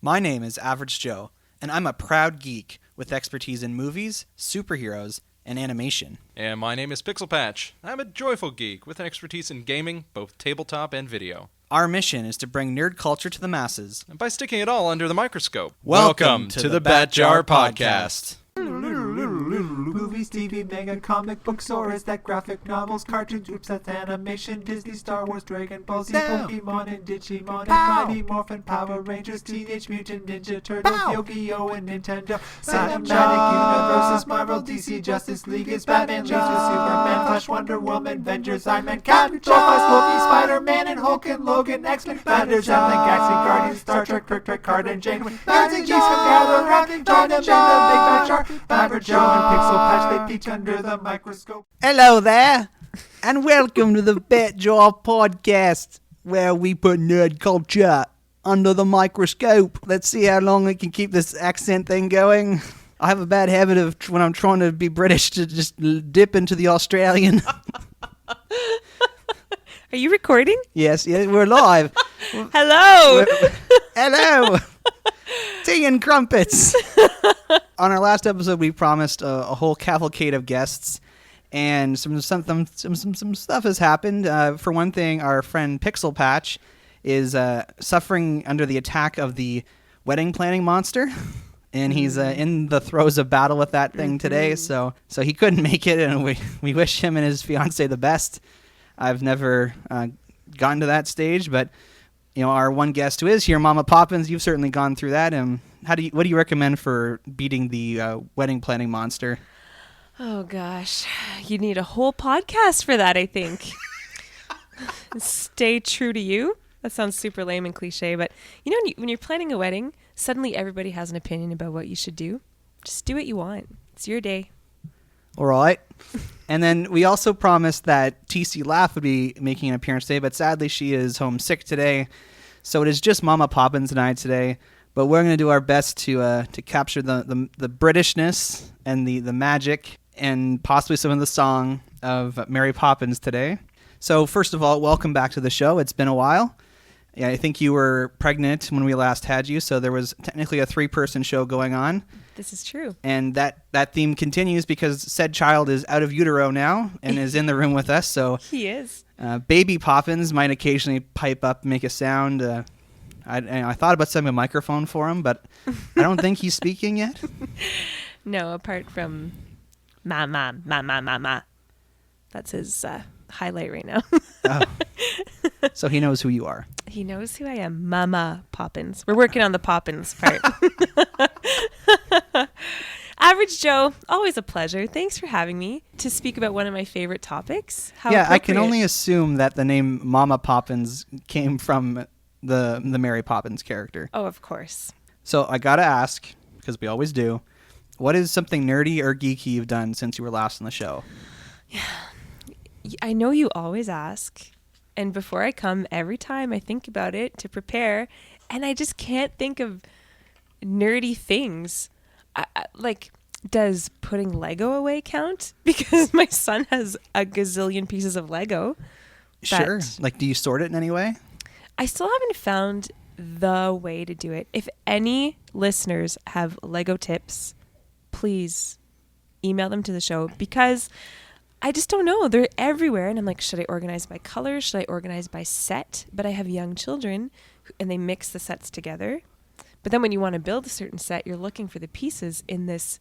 My name is Average Joe, and I'm a proud geek with expertise in movies, superheroes, and animation. And my name is Pixel Patch. I'm a joyful geek with an expertise in gaming, both tabletop and video. Our mission is to bring nerd culture to the masses. And by sticking it all under the microscope. Welcome to the Bat Jar Podcast. Movies, TV, manga, comic books, or is that graphic novels, cartoons, oops, that's animation, Disney, Star Wars, Dragon Ball Z, Pokemon, and Digimon, and Mighty Morphin, Power Rangers, Teenage Mutant Ninja Turtles, Yu-Gi-Oh, and Nintendo, Cinematic Universes, Marvel, DC, Justice League, is Batman, Leads with Superman, Flash, Wonder Woman, Avengers, Iron Man, Captain Troll, Loki, Spider-Man, and Hulk, and Logan, X-Men, Battlers, Allen, Galaxy, Guardians, Star Trek, Trick, Card, and Janeway, Nerds and Geeks from gather around and join them in the Big Bad Jar. Average Joe and Pixel Patch, they peek under the microscope. Hello there, and welcome to the Bat Jar Podcast, where we put nerd culture under the microscope. Let's see how long we can keep this accent thing going. I have a bad habit of, when I'm trying to be British, to just dip into the Australian. Are you recording? Yes, we're live. Hello. Hello. Tea and crumpets. On our last episode, we promised a whole cavalcade of guests, and some stuff has happened. For one thing, our friend Pixel Patch is suffering under the attack of the wedding planning monster, and he's in the throes of battle with that thing today. So he couldn't make it, and we wish him and his fiance the best. I've never gotten to that stage, but you know, our one guest who is here, Momma Poppins, you've certainly gone through that. What do you recommend for beating the wedding planning monster? Oh gosh, you need a whole podcast for that, I think. Stay true to you. That sounds super lame and cliche, but you know, when you're planning a wedding, suddenly everybody has an opinion about what you should do. Just do what you want. It's your day. All right. And then we also promised that TC Laugh would be making an appearance today, but sadly she is homesick today. So it is just Momma Poppins and I today. But we're going to do our best to capture the Britishness and the magic and possibly some of the song of Mary Poppins today. So first of all, welcome back to the show. It's been a while. Yeah, I think you were pregnant when we last had you, so there was technically a 3-person show going on. This is true. And that theme continues because said child is out of utero now and is in the room with us. So he is. Baby Poppins might occasionally pipe up, make a sound. I thought about setting a microphone for him, but I don't think he's speaking yet. No, apart from ma ma ma ma ma ma. That's his highlight right now. Oh. So he knows who you are. He knows who I am, Momma Poppins. We're working on the Poppins part. Average Joe, always a pleasure. Thanks for having me to speak about one of my favorite topics. Yeah, I can only assume that the name Momma Poppins came from the Mary Poppins character. Oh, of course. So I gotta ask, because we always do, what is something nerdy or geeky you've done since you were last on the show? Yeah, I know you always ask, and before I come, every time I think about it to prepare, and I just can't think of nerdy things. Like, does putting Lego away count? Because my son has a gazillion pieces of Lego. Sure. Like, do you sort it in any way? I still haven't found the way to do it. If any listeners have Lego tips, please email them to the show, because I just don't know. They're everywhere. And I'm like, should I organize by color? Should I organize by set? But I have young children and they mix the sets together. But then when you want to build a certain set, you're looking for the pieces in this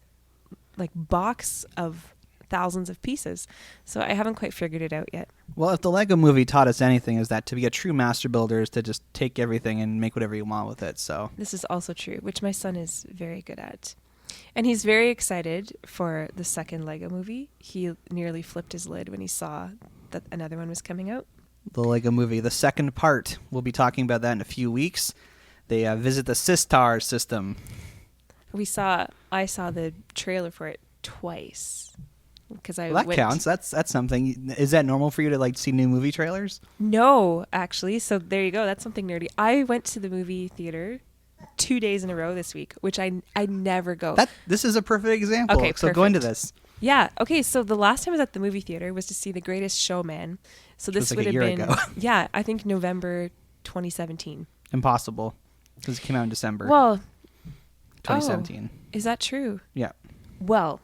like box of thousands of pieces. So I haven't quite figured it out yet. Well, if the Lego movie taught us anything, is that to be a true master builder is to just take everything and make whatever you want with it. So this is also true, which my son is very good at. And he's very excited for the second Lego movie. He nearly flipped his lid when he saw that another one was coming out. The Lego movie, the second part. We'll be talking about that in a few weeks. They visit the Sistar system. I saw the trailer for it twice. That counts. That's something. Is that normal for you to like see new movie trailers? No, actually. So there you go. That's something nerdy. I went to the movie theater 2 days in a row this week, which I never go. This is a perfect example. Okay, so perfect. go into this. Yeah. Okay. So the last time I was at the movie theater was to see The Greatest Showman. So this would have been, ago. yeah, I think November 2017. Impossible. because it came out in December Well, 2017. is that true? Yeah. Well,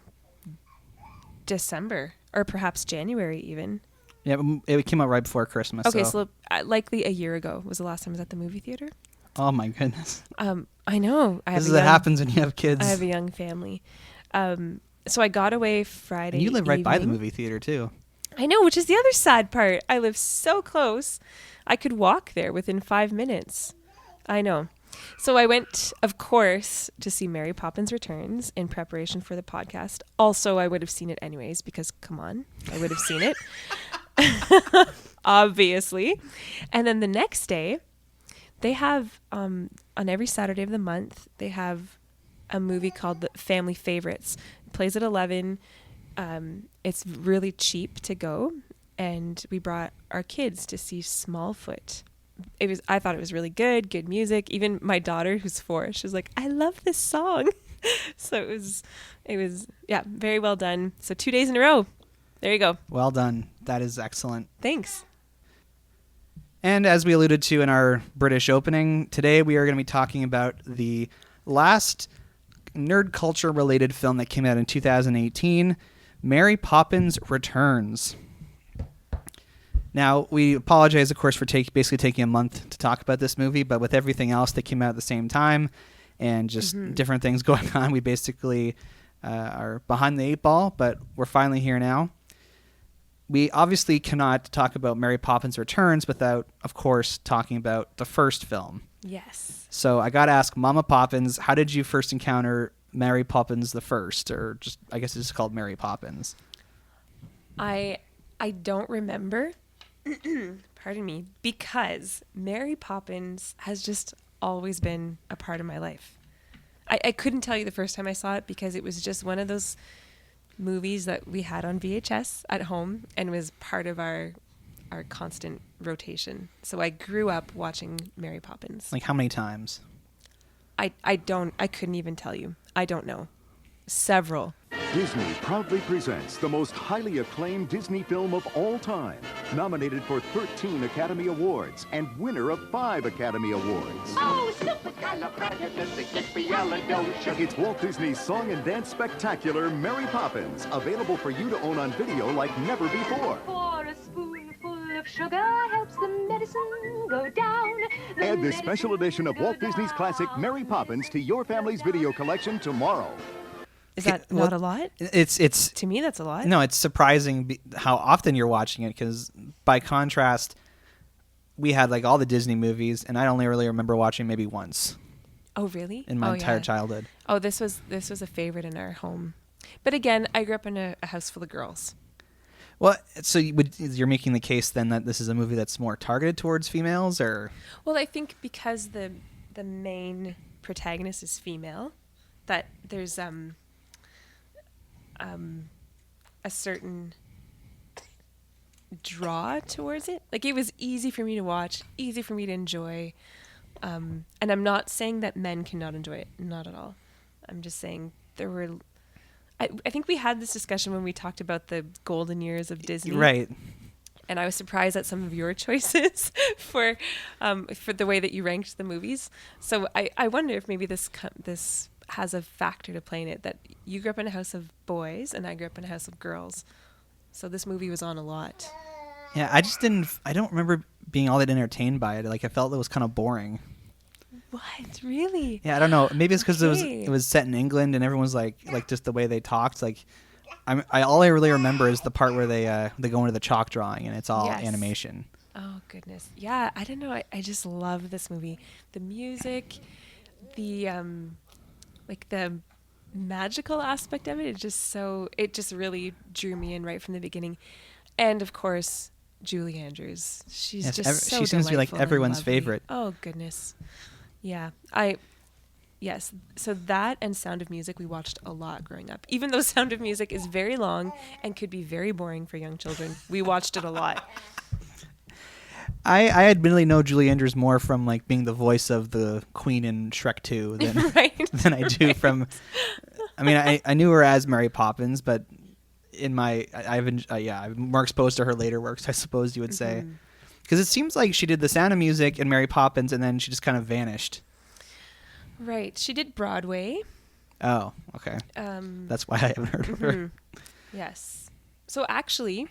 December or perhaps January even. Yeah, it came out right before Christmas. Okay, so likely a year ago was the last time I was at the movie theater. Oh my goodness. I know. This is what happens when you have kids. I have a young family. So I got away Friday And you live right by the evening. movie theater too. I know, which is the other sad part. I live so close. I could walk there within 5 minutes. I know. So I went, of course, to see Mary Poppins Returns in preparation for the podcast. Also, I would have seen it anyways because, come on, I would have seen it. Obviously. And then the next day, they have, on every Saturday of the month, they have a movie called The Family Favorites. It plays at 11. It's really cheap to go. And we brought our kids to see Smallfoot. I thought it was really good music. Even my daughter, who's 4, she was like, I love this song. So it was, yeah, very well done. So 2 days in a row. There you go. Well done. That is excellent. Thanks. And as we alluded to in our British opening, today we are going to be talking about the last nerd culture related film that came out in 2018, Mary Poppins Returns. Now, we apologize, of course, for basically taking a month to talk about this movie, but with everything else that came out at the same time and just different things going on, we basically are behind the 8 ball, but we're finally here now. We obviously cannot talk about Mary Poppins Returns without, of course, talking about the first film. Yes. So I got to ask Momma Poppins, how did you first encounter Mary Poppins the First, or just, I guess it's called Mary Poppins? I don't remember. Pardon me, because Mary Poppins has just always been a part of my life. I couldn't tell you the first time I saw it because it was just one of those movies that we had on VHS at home and was part of our constant rotation. So I grew up watching Mary Poppins. Like how many times? I couldn't even tell you. I don't know. Several. Disney proudly presents the most highly acclaimed Disney film of all time, nominated for 13 Academy Awards and winner of 5 Academy Awards. Oh, supercalifragilisticexpialidocious. It's Walt Disney's song and dance spectacular, Mary Poppins, available for you to own on video like never before. For a spoonful of sugar helps the medicine go down. Add this special edition of Walt Disney's classic, Mary Poppins, to your family's video collection tomorrow. Is that not a lot? It's To me, that's a lot. No, it's surprising how often you're watching it, because by contrast, we had like all the Disney movies, and I only really remember watching maybe once Oh, really? in my entire yeah. childhood. Oh, this was a favorite in our home. But again, I grew up in a house full of girls. Well, so you're making the case then that this is a movie that's more targeted towards females, or? Well, I think because the main protagonist is female, that there's a certain draw towards it. Like, it was easy for me to watch, easy for me to enjoy. And I'm not saying that men cannot enjoy it. Not at all. I'm just saying there were... I think we had this discussion when we talked about the golden years of Disney. Right. And I was surprised at some of your choices for the way that you ranked the movies. So I wonder if maybe this has a factor to play in it, that you grew up in a house of boys and I grew up in a house of girls. So this movie was on a lot. Yeah, I don't remember being all that entertained by it. Like, I felt it was kind of boring. What? Really? Yeah, I don't know. Maybe it's because Okay. it was set in England and everyone's like just the way they talked. Like, all I really remember is the part where they go into the chalk drawing and it's all Yes. animation. Oh, goodness. Yeah, I don't know. I just love this movie. The music, the the magical aspect of it, it just really drew me in right from the beginning. And of course, Julie Andrews. She's Yes, just so she seems to be like delightful and everyone's lovely. favorite. Oh, goodness. Yeah. Yes. So that and Sound of Music we watched a lot growing up. Even though Sound of Music is very long and could be very boring for young children, we watched it a lot. I admittedly know Julie Andrews more from like being the voice of the Queen in Shrek 2 than Right. than I do from. I mean, I knew her as Mary Poppins, but in my I'm more exposed to her later works, I suppose you would say, because it seems like she did the Sound of Music and Mary Poppins, and then she just kind of vanished. Right. She did Broadway. Oh, okay. That's why I haven't heard of her. Yes. So actually,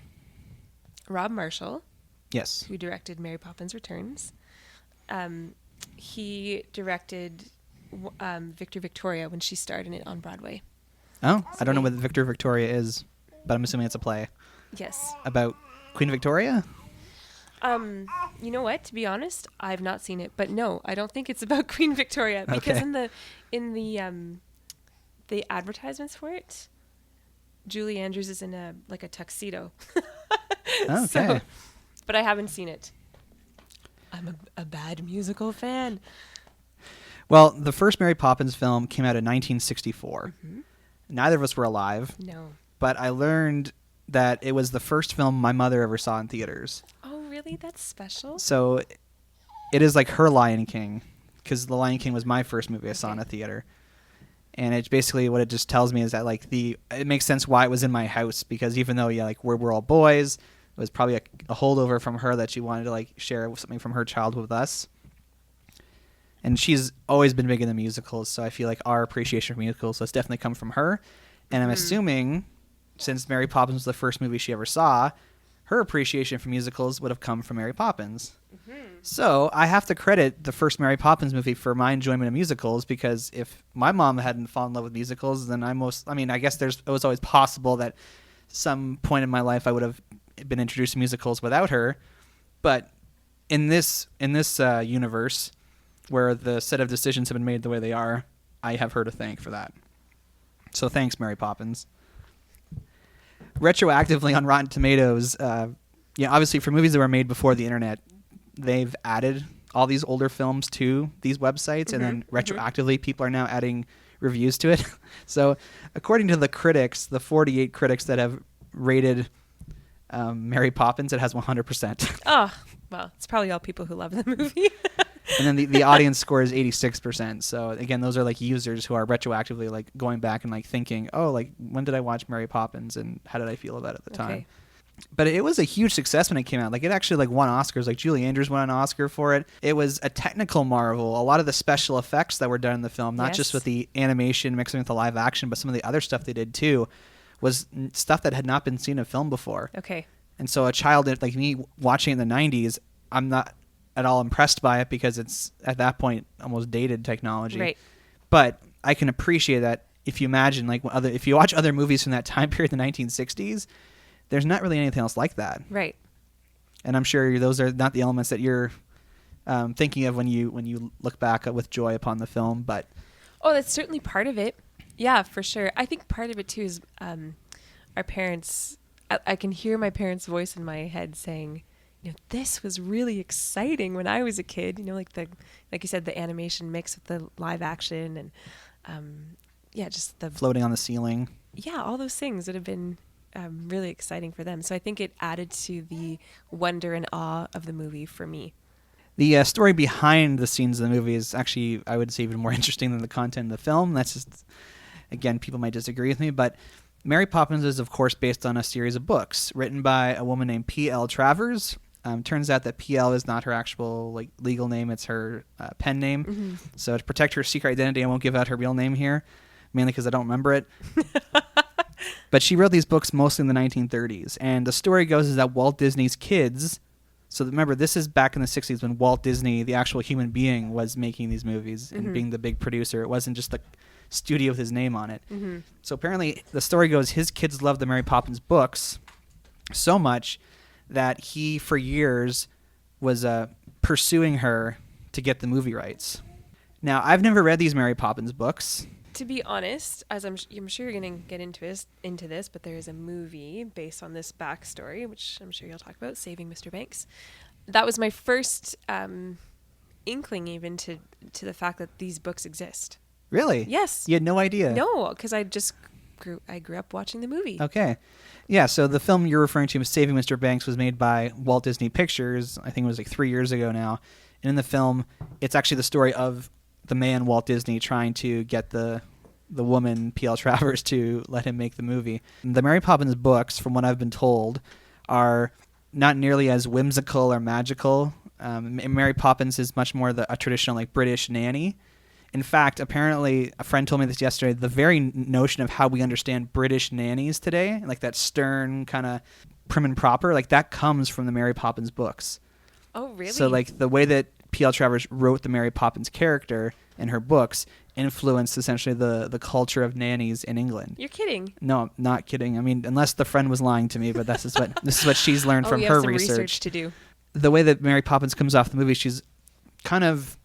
Rob Marshall, Yes. who directed Mary Poppins Returns, he directed Victor Victoria when she starred in it on Broadway. Oh, I don't know what Victor Victoria is, but I'm assuming it's a play Yes. about Queen Victoria. You know what? To be honest, I've not seen it, but no, I don't think it's about Queen Victoria because Okay. in the advertisements for it, Julie Andrews is in a tuxedo. Okay. So, but I haven't seen it. I'm a bad musical fan. Well, the first Mary Poppins film came out in 1964. Neither of us were alive, No. but I learned that it was the first film my mother ever saw in theaters. Oh, really? That's special. So it is like her Lion King, because The Lion King was my first movie I saw in a theater. And it's basically what it just tells me is that it makes sense why it was in my house, because even though we're all boys, it was probably a holdover from her that she wanted to share something from her childhood with us. And she's always been big into musicals, so I feel like our appreciation for musicals has definitely come from her. And I'm assuming, since Mary Poppins was the first movie she ever saw, her appreciation for musicals would have come from Mary Poppins. So I have to credit the first Mary Poppins movie for my enjoyment of musicals, because if my mom hadn't fallen in love with musicals, then I guess it was always possible that some point in my life I would have been introduced to musicals without her. But in this universe, where the set of decisions have been made the way they are, I have her to thank for that. So thanks, Mary Poppins. Retroactively on Rotten Tomatoes, obviously for movies that were made before the internet, they've added all these older films to these websites, and then retroactively people are now adding reviews to it. So according to the critics, the 48 critics that have rated Mary Poppins, it has 100%. Oh, well, it's probably all people who love the movie. And then the audience score is 86%. So again, those are users who are retroactively going back and thinking, oh, when did I watch Mary Poppins and how did I feel about it at the time? But it was a huge success when it came out. It actually won Oscars. Julie Andrews won an Oscar for it. It was a technical marvel. A lot of the special effects that were done in the film, not just with the animation mixing with the live action, but some of the other stuff they did too, was stuff that had not been seen in film before. Okay. And so a child like me watching it in the 90s, I'm not at all impressed by it because it's at that point almost dated technology. Right. But I can appreciate that if you imagine if you watch other movies from that time period in the 1960s, there's not really anything else like that. Right. And I'm sure those are not the elements that you're thinking of when you look back with joy upon the film. But that's certainly part of it. Yeah, for sure. I think part of it too is our parents. I can hear my parents' voice in my head saying, this was really exciting when I was a kid. Like you said, the animation mix with the live action and just the floating on the ceiling. Yeah, all those things that have been really exciting for them. So I think it added to the wonder and awe of the movie for me. The story behind the scenes of the movie is actually, I would say, even more interesting than the content of the film. That's just, again, people might disagree with me, but Mary Poppins is, of course, based on a series of books written by a woman named P.L. Travers. Turns out that P.L. is not her actual legal name; it's her pen name. Mm-hmm. So to protect her secret identity, I won't give out her real name here, mainly because I don't remember it. But she wrote these books mostly in the 1930s, and the story goes is that Walt Disney's kids. So remember, this is back in the 60s when Walt Disney, the actual human being, was making these movies and being the big producer. It wasn't just the studio with his name on it. Mm-hmm. So apparently, the story goes his kids loved the Mary Poppins books so much that he, for years, was pursuing her to get the movie rights. Now, I've never read these Mary Poppins books. To be honest, as I'm sure you're going to get into this, but there is a movie based on this backstory, which I'm sure you'll talk about, Saving Mr. Banks. That was my first inkling even to the fact that these books exist. Really? Yes. You had no idea? No, because I grew up watching the movie. Okay. Yeah, so the film you're referring to, Saving Mr. Banks, was made by Walt Disney Pictures. I think it was 3 years ago now. And in the film, it's actually the story of the man Walt Disney trying to get the woman P.L. Travers to let him make the movie. The Mary Poppins books, from what I've been told, are not nearly as whimsical or magical. Mary Poppins is much more a traditional British nanny, In fact, apparently, a friend told me this yesterday, the very notion of how we understand British nannies today, like that stern kind of prim and proper, like that comes from the Mary Poppins books. Oh, really? So like the way that P.L. Travers wrote the Mary Poppins character in her books influenced essentially the culture of nannies in England. You're kidding. No, I'm not kidding. I mean, unless the friend was lying to me, but this is what she's learned from you her have some research. to do. The way that Mary Poppins comes off the movie, she's kind of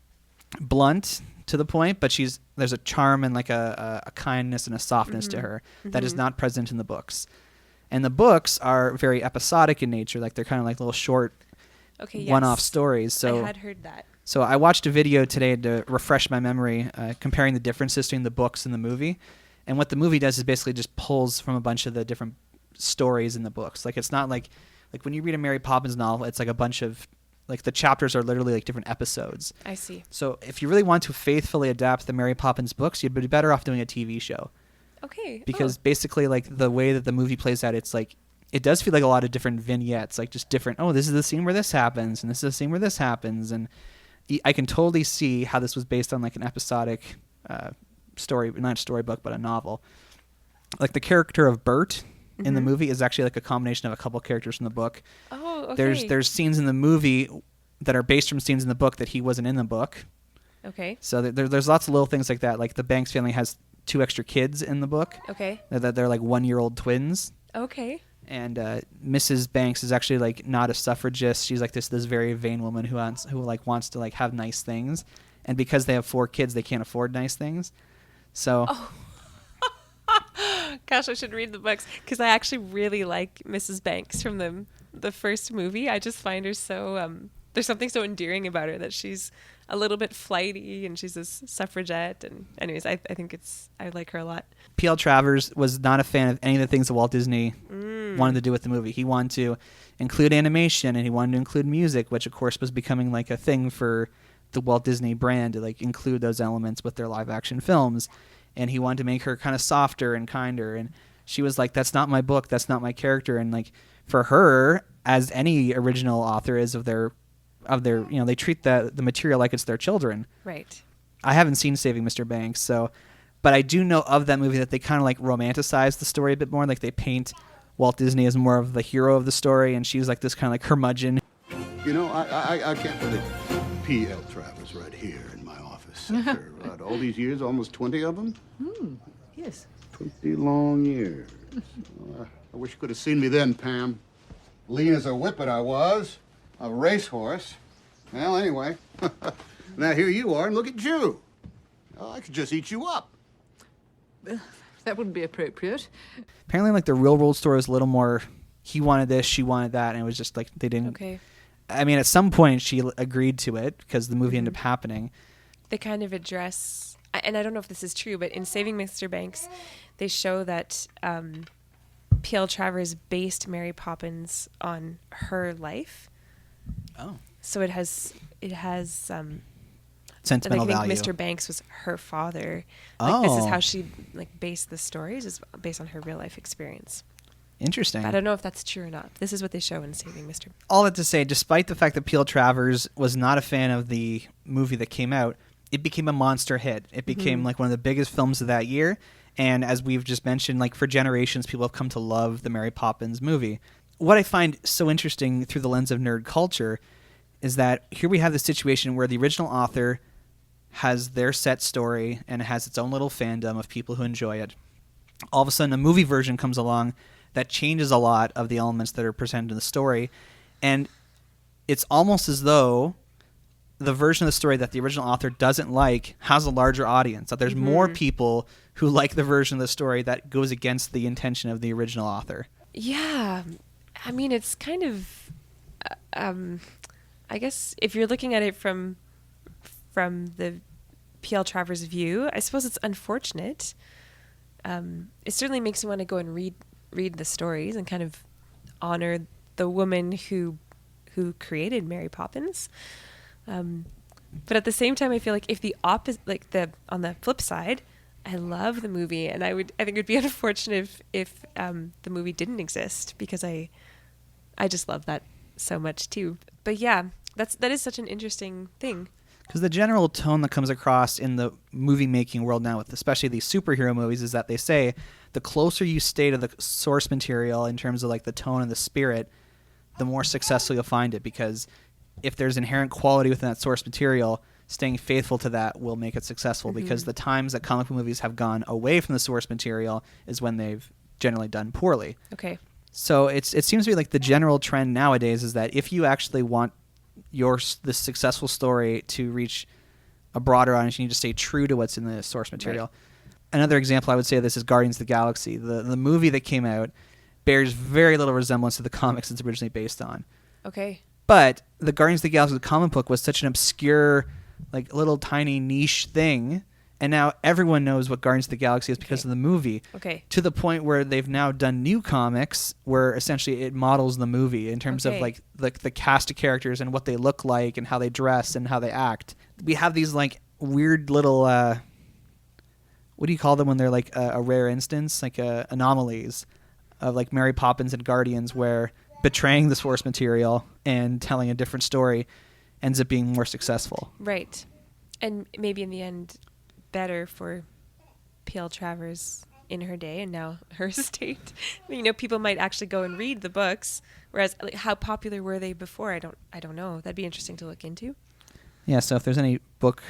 blunt to the point, but there's a charm and like a kindness and a softness to her that is not present in the books. And the books are very episodic in nature, like they're kind of like little short one-off stories. So I had heard that. So I watched a video today to refresh my memory, comparing the differences between the books and the movie. And what the movie does is basically just pulls from a bunch of the different stories in the books. Like it's not like when you read a Mary Poppins novel, it's like a bunch of, like the chapters are literally like different episodes. I see. So if you really want to faithfully adapt the Mary Poppins books, you'd be better off doing a TV show. Okay. Because basically like the way that the movie plays out, it's like, it does feel like a lot of different vignettes, like just different, this is the scene where this happens, and this is the scene where this happens. And I can totally see how this was based on like an episodic story, not a storybook, but a novel. Like the character of Bert in the movie is actually like a combination of a couple characters from the book. Oh, okay. There's scenes in the movie that are based from scenes in the book that he wasn't in the book. Okay. So there's lots of little things like that. Like the Banks family has 2 extra kids in the book. Okay. That they're like 1-year-old twins. Okay. And Mrs. Banks is actually like not a suffragist. She's like this very vain woman who wants to like have nice things, and because they have 4 kids, they can't afford nice things. So, gosh, I should read the books because I actually really like Mrs. Banks from the first movie. I just find her so there's something so endearing about her that she's a little bit flighty and she's a suffragette. And anyways, I think I like her a lot. P.L. Travers was not a fan of any of the things that Walt Disney wanted to do with the movie. He wanted to include animation and he wanted to include music, which of course was becoming like a thing for the Walt Disney brand to like include those elements with their live action films. And he wanted to make her kind of softer and kinder. And she was like, that's not my book. That's not my character. And like for her, as any original author is of their, they treat the material like it's their children. Right. I haven't seen Saving Mr. Banks, but I do know of that movie that they kind of like romanticize the story a bit more. Like they paint Walt Disney as more of the hero of the story, and she's like this kind of like curmudgeon. You know, I can't believe P.L. Travers right here in my office. After all these years, almost 20 of them? Yes. 20 long years. I wish you could have seen me then, Pam. Lean as a whippet I was. A racehorse. Well, anyway. Now here you are, and look at you. Oh, I could just eat you up. That wouldn't be appropriate. Apparently, like the real world story was a little more, he wanted this, she wanted that, and it was just like they didn't. Okay. I mean, at some point she agreed to it because the movie ended up happening. They kind of address, and I don't know if this is true, but in Saving Mr. Banks, they show that P.L. Travers based Mary Poppins on her life. Oh. So it has Sentimental I think value. Mr. Banks was her father. Like, this is how she like based the stories, is based on her real life experience. Interesting. But I don't know if that's true or not. This is what they show in Saving Mr. All that to say, despite the fact that P.L. Travers was not a fan of the movie that came out, it became a monster hit. It became like one of the biggest films of that year. And as we've just mentioned, like for generations, people have come to love the Mary Poppins movie. What I find so interesting through the lens of nerd culture is that here we have the situation where the original author has their set story and it has its own little fandom of people who enjoy it. All of a sudden, a movie version comes along that changes a lot of the elements that are presented in the story. And it's almost as though the version of the story that the original author doesn't like has a larger audience, that there's more people who like the version of the story that goes against the intention of the original author. Yeah. I mean, it's kind of, I guess if you're looking at it from the P.L. Travers view, I suppose it's unfortunate. It certainly makes me want to go and read the stories and kind of honor the woman who created Mary Poppins. But at the same time, I feel like if the opposite, on the flip side, I love the movie, and I think it would be unfortunate if the movie didn't exist, because I just love that so much too. But yeah, that is such an interesting thing. Because the general tone that comes across in the movie-making world now, with especially these superhero movies, is that they say the closer you stay to the source material in terms of like the tone and the spirit, the more successful you'll find it. Because if there's inherent quality within that source material, staying faithful to that will make it successful. Because the times that comic book movies have gone away from the source material is when they've generally done poorly. Okay. So it seems to be like the general trend nowadays is that if you actually want this successful story to reach a broader audience, you need to stay true to what's in the source material. Right. Another example I would say of this is Guardians of the Galaxy. The movie that came out bears very little resemblance to the comics it's originally based on. Okay. But the Guardians of the Galaxy comic book was such an obscure, like little tiny niche thing, and now everyone knows what Guardians of the Galaxy is because of the movie. Okay. To the point where they've now done new comics where essentially it models the movie in terms of like the cast of characters and what they look like and how they dress and how they act. We have these like weird little what do you call them when they're like a rare instance, like anomalies of like Mary Poppins and Guardians, where betraying the source material and telling a different story ends up being more successful. Right. And maybe in the end better for P.L. Travers in her day and now her estate. You know, people might actually go and read the books, whereas like, how popular were they before? I don't know. That'd be interesting to look into. Yeah, so if there's any book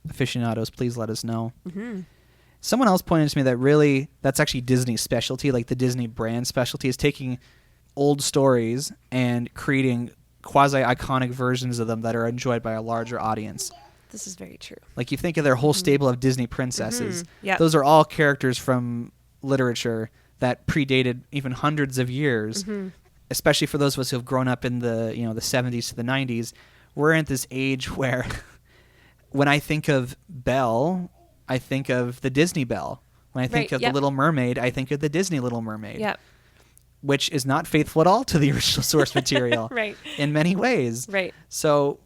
aficionados, please let us know. Someone else pointed to me that really that's actually Disney's specialty, like the Disney brand specialty, is taking old stories and creating quasi-iconic versions of them that are enjoyed by a larger audience. This is very true. Like you think of their whole stable of Disney princesses. Yep. Those are all characters from literature that predated even hundreds of years. Especially for those of us who have grown up in the the 70s to the 90s, we're at this age where when I think of Belle, I think of the Disney Belle. When I think of the Little Mermaid, I think of the Disney Little Mermaid. Yep. Which is not faithful at all to the original source material. Right. In many ways. Right. So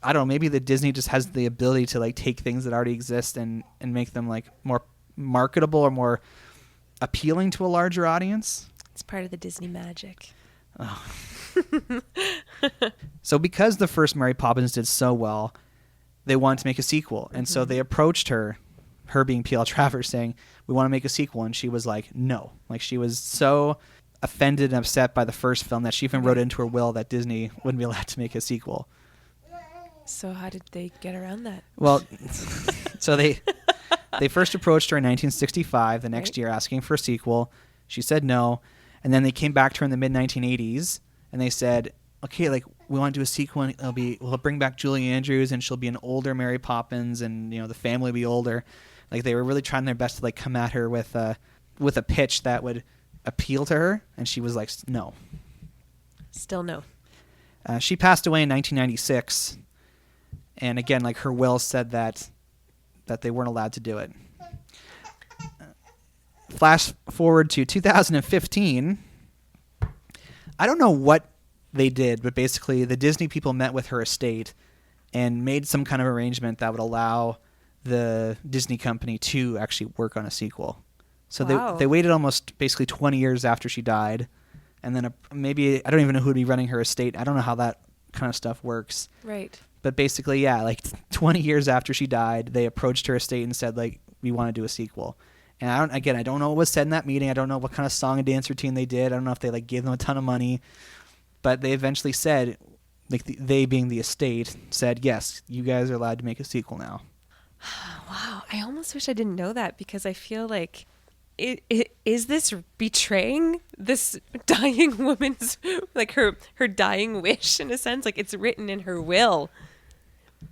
I don't know, maybe the Disney just has the ability to like take things that already exist and make them like more marketable or more appealing to a larger audience. It's part of the Disney magic. Oh. So because the first Mary Poppins did so well, they wanted to make a sequel. And so they approached her being P.L. Travers, saying, we want to make a sequel. And she was like, no. Like she was so offended and upset by the first film that she even wrote into her will that Disney wouldn't be allowed to make a sequel. So how did they get around that? Well, so they first approached her in 1965, the next year, asking for a sequel. She said no. And then they came back to her in the mid-1980s, and they said, okay, like, we want to do a sequel, and we'll bring back Julie Andrews, and she'll be an older Mary Poppins, and, the family will be older. Like, they were really trying their best to, like, come at her with a pitch that would appeal to her, and she was like, no. Still no. She passed away in 1996. And again, like her will said that they weren't allowed to do it. Flash forward to 2015. I don't know what they did, but basically the Disney people met with her estate and made some kind of arrangement that would allow the Disney company to actually work on a sequel. So they waited almost basically 20 years after she died. And then maybe, I don't even know who would be running her estate. I don't know how that kind of stuff works. Right. But basically, yeah, like 20 years after she died, they approached her estate and said, like, we want to do a sequel. And I don't know what was said in that meeting. I don't know what kind of song and dance routine they did. I don't know if they like gave them a ton of money. But they eventually said, like they being the estate, said, yes, you guys are allowed to make a sequel now. Wow. I almost wish I didn't know that because I feel like is this betraying this dying woman's, like her dying wish in a sense? Like it's written in her will.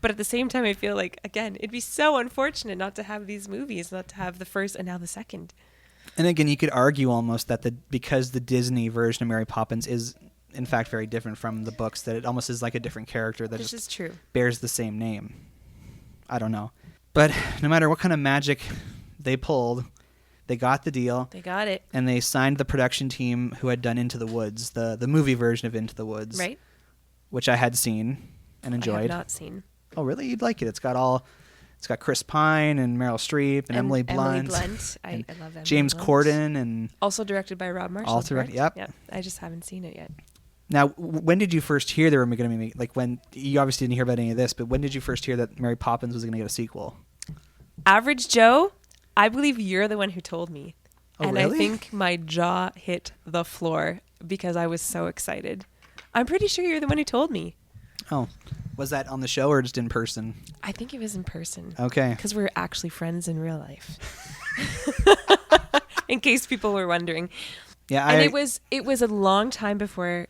But at the same time, I feel like, again, it'd be so unfortunate not to have these movies, not to have the first and now the second. And again, you could argue almost that because the Disney version of Mary Poppins is, in fact, very different from the books, that it almost is like a different character that this is true. Bears the same name. I don't know. But no matter what kind of magic they pulled, they got the deal. They got it. And they signed the production team who had done Into the Woods, the movie version of Into the Woods. Right. Which I had seen and enjoyed. I have not seen. Oh, really? You'd like it. It's got Chris Pine and Meryl Streep and Emily Blunt. I love Emily James Blunt. Corden and also directed by Rob Marshall. Yep. I just haven't seen it yet. Now, when did you first hear they were going to be, like, when you obviously didn't hear about any of this, but when did you first hear that Mary Poppins was going to get a sequel? Average Joe, I believe you're the one who told me. Oh, and really? I think my jaw hit the floor because I was so excited. I'm pretty sure you're the one who told me. Oh, was that on the show or just in person? I think it was in person. Okay. Because we're actually friends in real life. In case people were wondering. Yeah, And it was a long time before.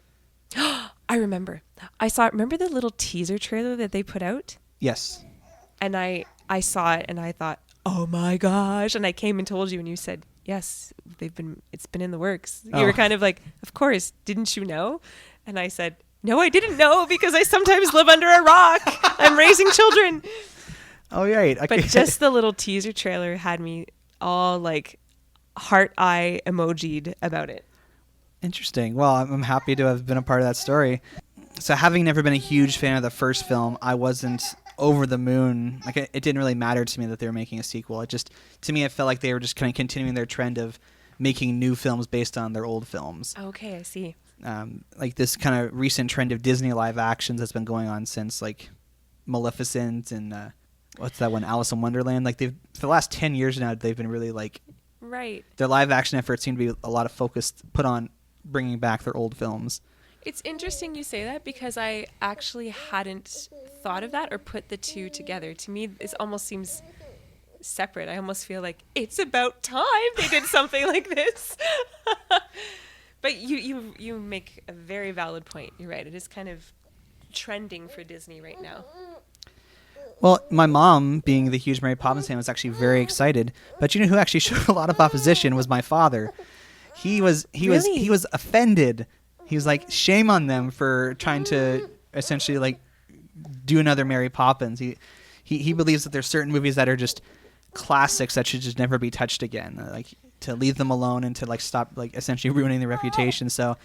I remember. Remember the little teaser trailer that they put out? Yes. And I saw it and I thought, oh my gosh. And I came and told you and you said, yes, it's been in the works. You were kind of like, of course, didn't you know? And I said, no, I didn't know because I sometimes live under a rock. I'm raising children. Oh, right. But just the little teaser trailer had me all like heart eye emoji'd about it. Interesting. Well, I'm happy to have been a part of that story. So having never been a huge fan of the first film, I wasn't over the moon. Like it didn't really matter to me that they were making a sequel. To me, it felt like they were just kind of continuing their trend of making new films based on their old films. Okay, I see. Like this kind of recent trend of Disney live actions that's been going on since like Maleficent and what's that one, Alice in Wonderland. Like for the last 10 years now, they've been really like right. Their live action efforts seem to be a lot of focus put on bringing back their old films. It's interesting you say that because I actually hadn't thought of that or put the two together. To me, it almost seems separate. I almost feel like it's about time they did something like this. But you make a very valid point. You're right. It is kind of trending for Disney right now. Well, my mom, being the huge Mary Poppins fan, was actually very excited. But you know who actually showed a lot of opposition was my father. He was offended. He was like, shame on them for trying to essentially like do another Mary Poppins. He believes that there's certain movies that are just classics that should just never be touched again. Like to leave them alone and to like stop like essentially ruining their reputation. So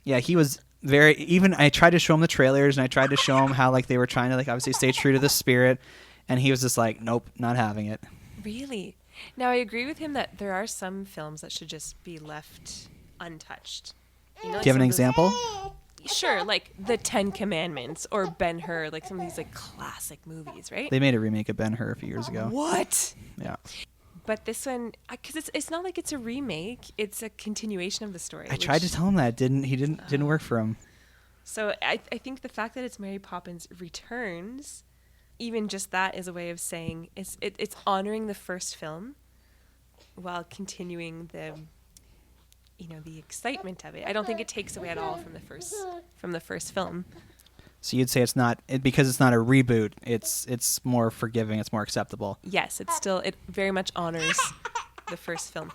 yeah, he was I tried to show him the trailers and I tried to show him how like they were trying to like obviously stay true to the spirit, and he was just like, nope, not having it. Really? Now I agree with him that there are some films that should just be left untouched. You know, like do you have an example? Sure, like the 10 Commandments or Ben-Hur, like some of these like classic movies, right? They made a remake of Ben-Hur a few years ago. What? Yeah. But this one, because it's not like it's a remake; it's a continuation of the story. I tried to tell him that didn't work for him. So I think the fact that it's Mary Poppins Returns, even just that is a way of saying it's honoring the first film, while continuing the excitement of it. I don't think it takes away at all from the first film. So you'd say it's not because it's not a reboot. It's more forgiving. It's more acceptable. Yes, it very much honors the first film.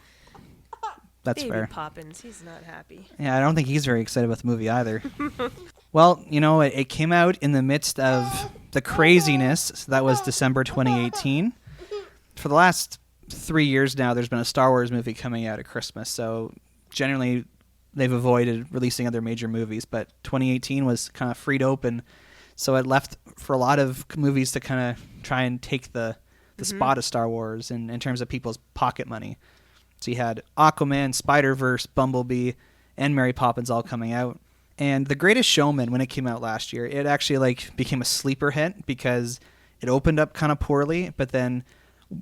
That's Baby fair. Poppins, he's not happy. Yeah, I don't think he's very excited about the movie either. Well, it came out in the midst of the craziness. So that was December 2018. For the last 3 years now, there's been a Star Wars movie coming out at Christmas. So generally, they've avoided releasing other major movies, but 2018 was kind of freed open, so it left for a lot of movies to kind of try and take the spot of Star Wars in terms of people's pocket money. So you had Aquaman, Spider-Verse, Bumblebee, and Mary Poppins all coming out. And The Greatest Showman, when it came out last year, it actually like became a sleeper hit because it opened up kind of poorly, but then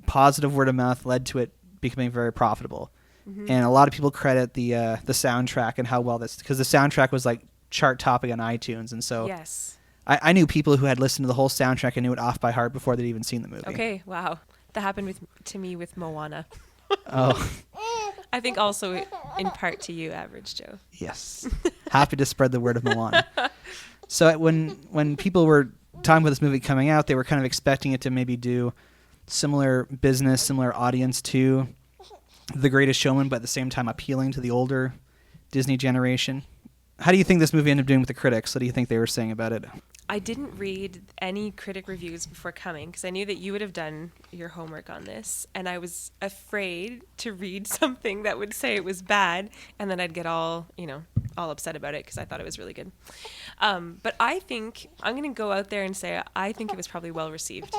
positive word of mouth led to it becoming very profitable. And a lot of people credit the soundtrack and how well because the soundtrack was like chart topping on iTunes, and so yes, I knew people who had listened to the whole soundtrack and knew it off by heart before they'd even seen the movie. Okay, wow, that happened to me with Moana. Oh, I think also in part to you, Average Joe. yes, happy to spread the word of Moana. So when people were talking about this movie coming out, they were kind of expecting it to maybe do similar business, similar audience to The Greatest Showman, but at the same time appealing to the older Disney generation. How do you think this movie ended up doing with the critics? What do you think they were saying about it? I didn't read any critic reviews before coming because I knew that you would have done your homework on this, and I was afraid to read something that would say it was bad, and then I'd get all upset about it because I thought it was really good. But I think I'm going to go out there and say I think it was probably well received.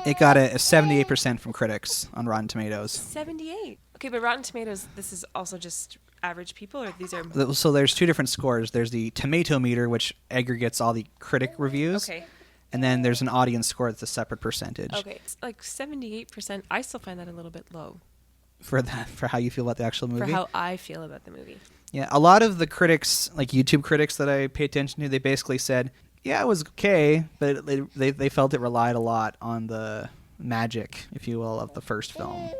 It got a 78% from critics on Rotten Tomatoes. 78. Okay, but Rotten Tomatoes, this is also just average people, or these are... So there's two different scores. There's the tomato meter, which aggregates all the critic reviews. Okay. And then there's an audience score that's a separate percentage. Okay. It's like 78%. I still find that a little bit low For how you feel about the actual movie. for how I feel about the movie. Yeah, a lot of the critics, like YouTube critics that I pay attention to, they basically said, yeah, it was okay, but they felt it relied a lot on the magic, if you will, of the first film.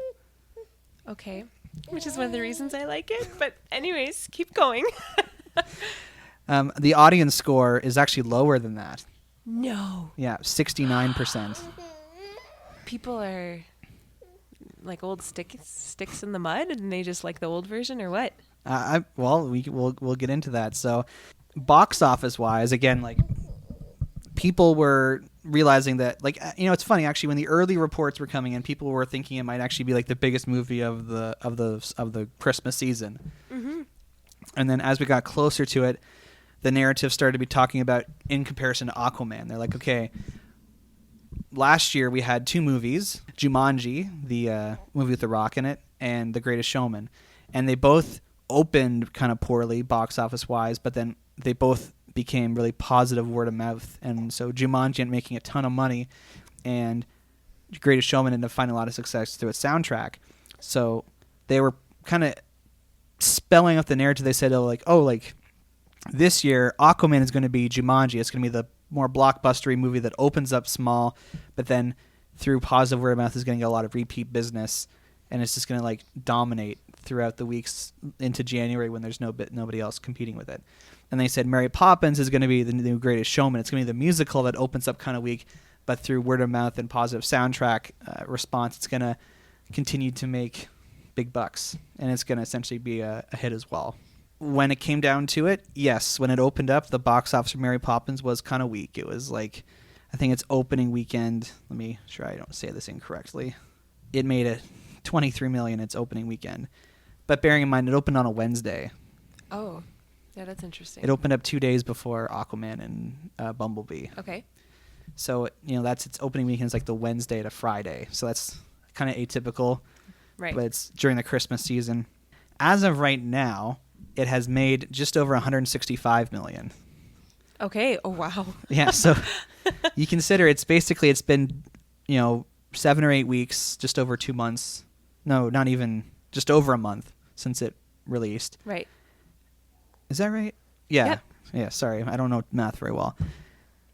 Okay. Which is one of the reasons I like it. But anyways, keep going. The audience score is actually lower than that. No. Yeah, 69%. People are like old sticks in the mud, and they just like the old version, or what? We'll get into that. So, box office wise, again, like people were realizing that, like, it's funny actually, when the early reports were coming in, people were thinking it might actually be like the biggest movie of the Christmas season. Mm-hmm. And then as we got closer to it, the narrative started to be talking about in comparison to Aquaman. They're like, okay, last year we had two movies, Jumanji, the movie with The Rock in it, and The Greatest Showman. And they both opened kind of poorly box office wise, but then they both became really positive word of mouth. And so Jumanji ended up making a ton of money, and The Greatest Showman ended up finding a lot of success through its soundtrack. So they were kind of spelling out the narrative. They said, this year Aquaman is going to be Jumanji. It's going to be the more blockbustery movie that opens up small, but then through positive word of mouth is going to get a lot of repeat business, and it's just going to like dominate throughout the weeks into January when there's nobody else competing with it. And they said Mary Poppins is going to be the new Greatest Showman. It's going to be the musical that opens up kind of weak, but through word of mouth and positive soundtrack response, it's going to continue to make big bucks, and it's going to essentially be a hit as well. When it came down to it, yes, when it opened up, the box office for Mary Poppins was kind of weak. It was like, I think its opening weekend, let me sure I don't say this incorrectly, it made a $23 million its opening weekend. But bearing in mind, it opened on a Wednesday. Oh, yeah, that's interesting. It opened up 2 days before Aquaman and Bumblebee. Okay. So, that's its opening weekend is like the Wednesday to Friday. So that's kind of atypical. Right. But it's during the Christmas season. As of right now, it has made just over $165 million. Okay. Oh, wow. Yeah, so you consider it's been, 7 or 8 weeks, just over 2 months. No, not even, just over a month since it released. Right. Is that right? Yeah. Yep. Yeah, sorry. I don't know math very well.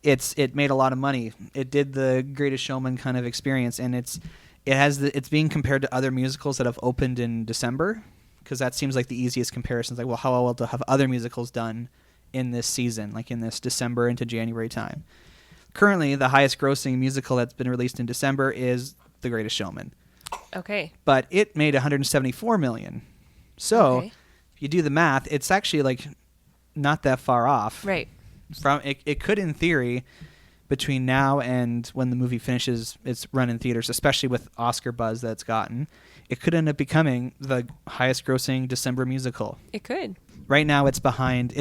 It made a lot of money. It did the Greatest Showman kind of experience, and it's being compared to other musicals that have opened in December, because that seems like the easiest comparison. It's like, well, how well have other musicals done in this season, like in this December into January time? Currently, the highest grossing musical that's been released in December is The Greatest Showman. Okay. But it made $174 million. So, if you do the math, it's actually like not that far off. Right. From it could, in theory, between now and when the movie finishes its run in theaters, especially with Oscar buzz that it's gotten, it could end up becoming the highest grossing December musical. It could. Right now it's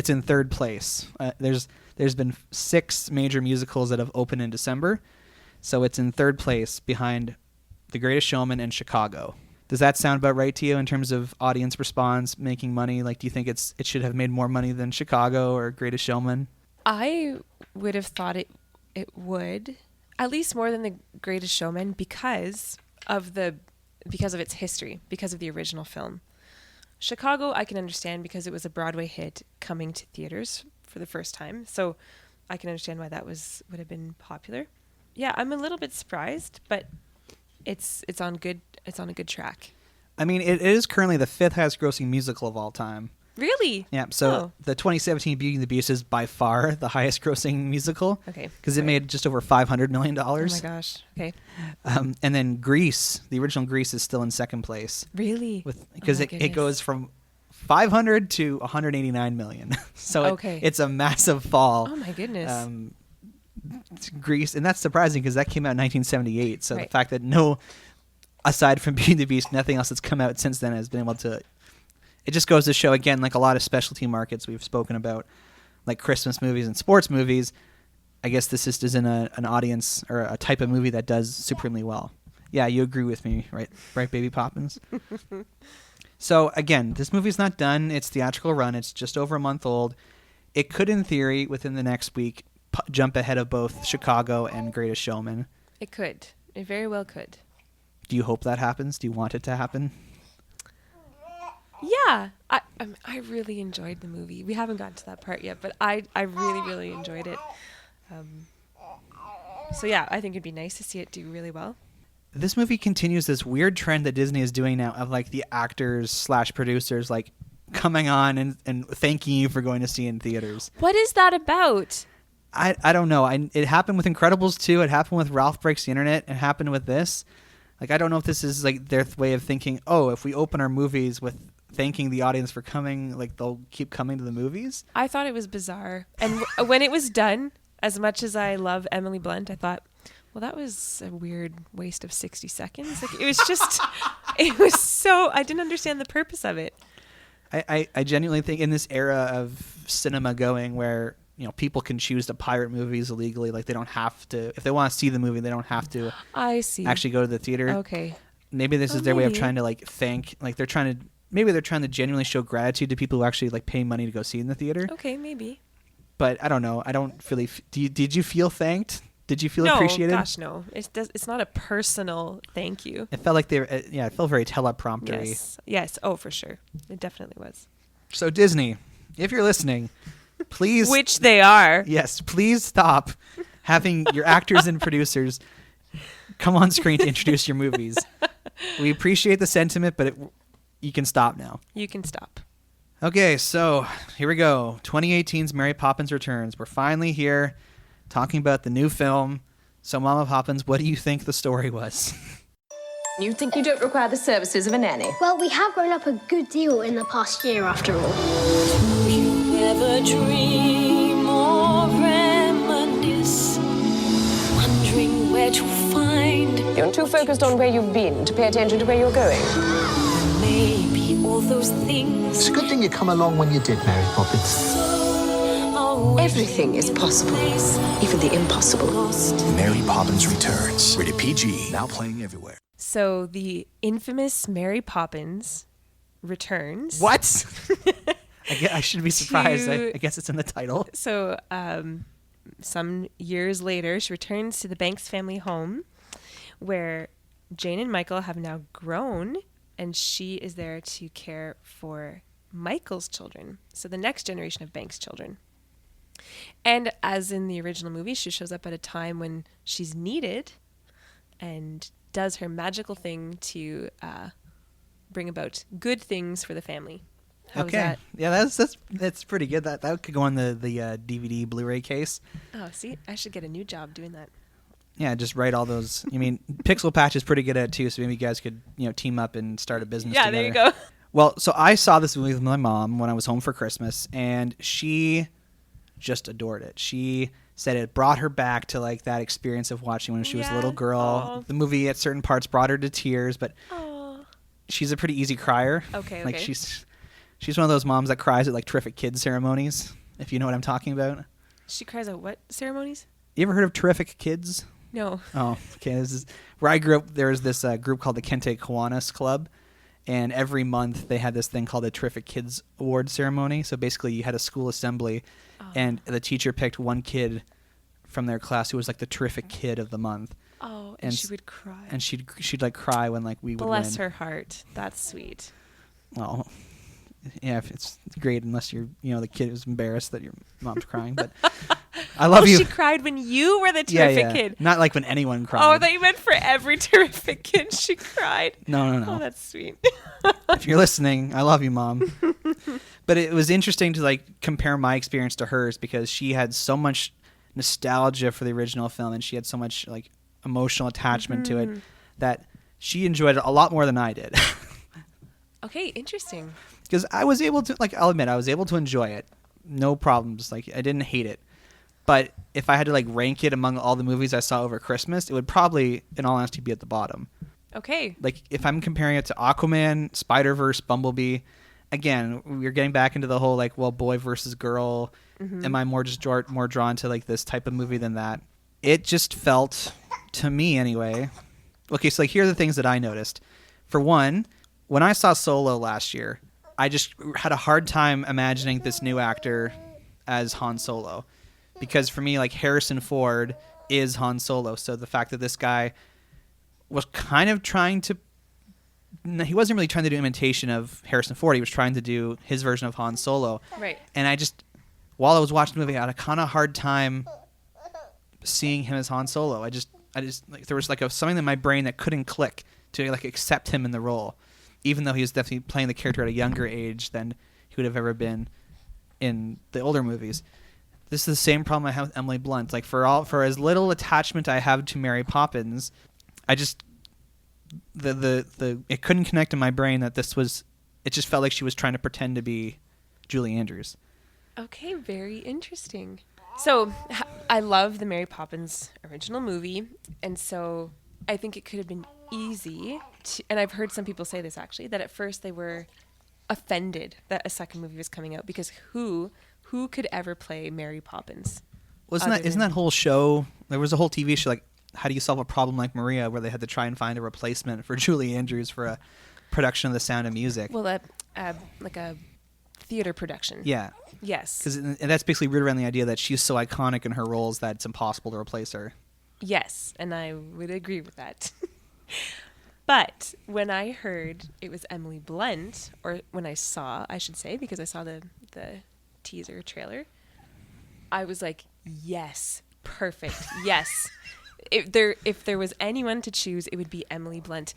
in third place. There's been 6 major musicals that have opened in December, so it's in third place behind The Greatest Showman and Chicago. Does that sound about right to you in terms of audience response, making money? Like, do you think it should have made more money than Chicago or Greatest Showman? I would have thought it would, at least more than The Greatest Showman, because of its history, because of the original film. Chicago, I can understand because it was a Broadway hit coming to theaters for the first time, so I can understand why that would have been popular. Yeah, I'm a little bit surprised, but it's on a good track. I mean, it is currently the 5th highest grossing musical of all time. Really? Yeah, so the 2017 Beauty and the Beast is by far the highest grossing musical. Okay. Because it made just over $500 million. Oh my gosh. Okay. And then Grease, the original Grease, is still in second place. Really? Because it goes from 500 to 189 million. So it's a massive fall. Oh my goodness. Grease, and that's surprising because that came out in 1978. So the fact that aside from Beauty and the Beast, nothing else that's come out since then has been able to... It just goes to show, again, like a lot of specialty markets we've spoken about, like Christmas movies and sports movies, I guess this just isn't an audience or a type of movie that does supremely well. Yeah, you agree with me, right, Baby Poppins? So again, this movie's not done. It's theatrical run. It's just over a month old. It could, in theory, within the next week, jump ahead of both Chicago and Greatest Showman. It could. It very well could. Do you hope that happens? Do you want it to happen? Yeah, I really enjoyed the movie. We haven't gotten to that part yet, but I really, really enjoyed it. So yeah, I think it'd be nice to see it do really well. This movie continues this weird trend that Disney is doing now of like the actors / producers like coming on and thanking you for going to see in theaters. What is that about? I don't know. It happened with Incredibles 2. It happened with Ralph Breaks the Internet. It happened with this. Like, I don't know if this is like their way of thinking, oh, if we open our movies with thanking the audience for coming, like they'll keep coming to the movies. I thought it was bizarre. And when it was done, as much as I love Emily Blunt, I thought, well, that was a weird waste of 60 seconds. Like, it was just, it was so, I didn't understand the purpose of it. I genuinely think in this era of cinema going where, you know, people can choose to pirate movies illegally, like they don't have to, if they want to see the movie, they don't have to I see. actually go to the theater. Okay. Maybe this is their way of maybe. trying to like thank, like they're trying to genuinely show gratitude to people who actually like pay money to go see in the theater. Okay, maybe. But I don't know. I don't really. Did you feel thanked? Did you feel No, appreciated? gosh, no. It's not a personal thank you. It felt like they were. It felt very telepromptery. Yes. Oh, for sure. It definitely was. So Disney, if you're listening, please. Which they are. Yes, please stop having your actors and producers come on screen to introduce your movies. We appreciate the sentiment, but you can stop now. You can stop. Okay, so here we go. 2018's Mary Poppins Returns. We're finally here talking about the new film. So, Momma Poppins, what do you think the story was? You think you don't require the services of a nanny? Well, we have grown up a good deal in the past year, after all. Do you ever dream or reminisce, wondering where to find? You're too focused on where you've been to pay attention to where you're going. Maybe all those things. It's a good thing you come along when you did, Mary Poppins. Everything is possible, even the impossible. Mary Poppins Returns. Rated PG. Now playing everywhere. So the infamous Mary Poppins Returns. What? I should be surprised. I guess it's in the title. So some years later, she returns to the Banks family home where Jane and Michael have now grown, and she is there to care for Michael's children. So the next generation of Banks children. And as in the original movie, she shows up at a time when she's needed and does her magical thing to bring about good things for the family. How was that? Yeah, that's pretty good. That could go on the DVD Blu-ray case. Oh, see, I should get a new job doing that. Yeah, just write all those. I mean, Pixel Patch is pretty good at it too. So maybe you guys could team up and start a business. Yeah, together. there you go. Well, so I saw this movie with my mom when I was home for Christmas, and she just adored it. She said it brought her back to like that experience of watching when she was a little girl. Aww. The movie at certain parts brought her to tears, but she's a pretty easy crier. Okay. Like she's one of those moms that cries at like Terrific Kids ceremonies, if you know what I'm talking about. She cries at what ceremonies? You ever heard of Terrific Kids? No. Oh, okay. This is where I grew up. There was this group called the Kente Kiwanis Club, and every month they had this thing called the Terrific Kids Award ceremony. So basically, you had a school assembly, and the teacher picked one kid from their class who was like the terrific kid of the month. Oh, and she would cry. And she'd like cry when like we would win. Bless her heart. That's sweet. Well, yeah, it's great unless you're the kid who's embarrassed that your mom's crying, but. I love you. She cried when you were the terrific kid. Not like when anyone cried. Oh, I thought you meant for every terrific kid she cried. No. Oh, that's sweet. If you're listening, I love you, Mom. But it was interesting to like compare my experience to hers because she had so much nostalgia for the original film and she had so much like emotional attachment to it that she enjoyed it a lot more than I did. Okay, interesting. Because I was able to, like, I'll admit, I was able to enjoy it. No problems. Like, I didn't hate it. But if I had to like rank it among all the movies I saw over Christmas, it would probably, in all honesty, be at the bottom. Okay. Like if I'm comparing it to Aquaman, Spider-Verse, Bumblebee, again, we're getting back into the whole like, well, boy versus girl. Am I more drawn to like this type of movie than that? It just felt, to me anyway. Okay, so like here are the things that I noticed. For one, when I saw Solo last year, I just had a hard time imagining this new actor as Han Solo, because for me, like, Harrison Ford is Han Solo. So the fact that this guy was kind of trying to, he wasn't really trying to do imitation of Harrison Ford. He was trying to do his version of Han Solo. Right. And I just, while I was watching the movie, I had a kind of hard time seeing him as Han Solo. I just like, there was like something in my brain that couldn't click to like accept him in the role, even though he was definitely playing the character at a younger age than he would have ever been in the older movies. This is the same problem I have with Emily Blunt. Like, for as little attachment I have to Mary Poppins, I just it couldn't connect in my brain that this was. It just felt like she was trying to pretend to be Julie Andrews. Okay, very interesting. So I love the Mary Poppins original movie, and so I think it could have been easy to, and I've heard some people say this actually, that at first they were offended that a second movie was coming out, because who could ever play Mary Poppins? Isn't that whole show, there was a whole TV show like How Do You Solve a Problem Like Maria, where they had to try and find a replacement for Julie Andrews for a production of The Sound of Music. Well, like a theater production. Yeah. Yes. And that's basically rooted around the idea that she's so iconic in her roles that it's impossible to replace her. Yes, and I would agree with that. But when I heard it was Emily Blunt, or when I saw, I should say, because I saw the teaser trailer, I was like, yes, perfect, yes. If there was anyone to choose, it would be Emily Blunt.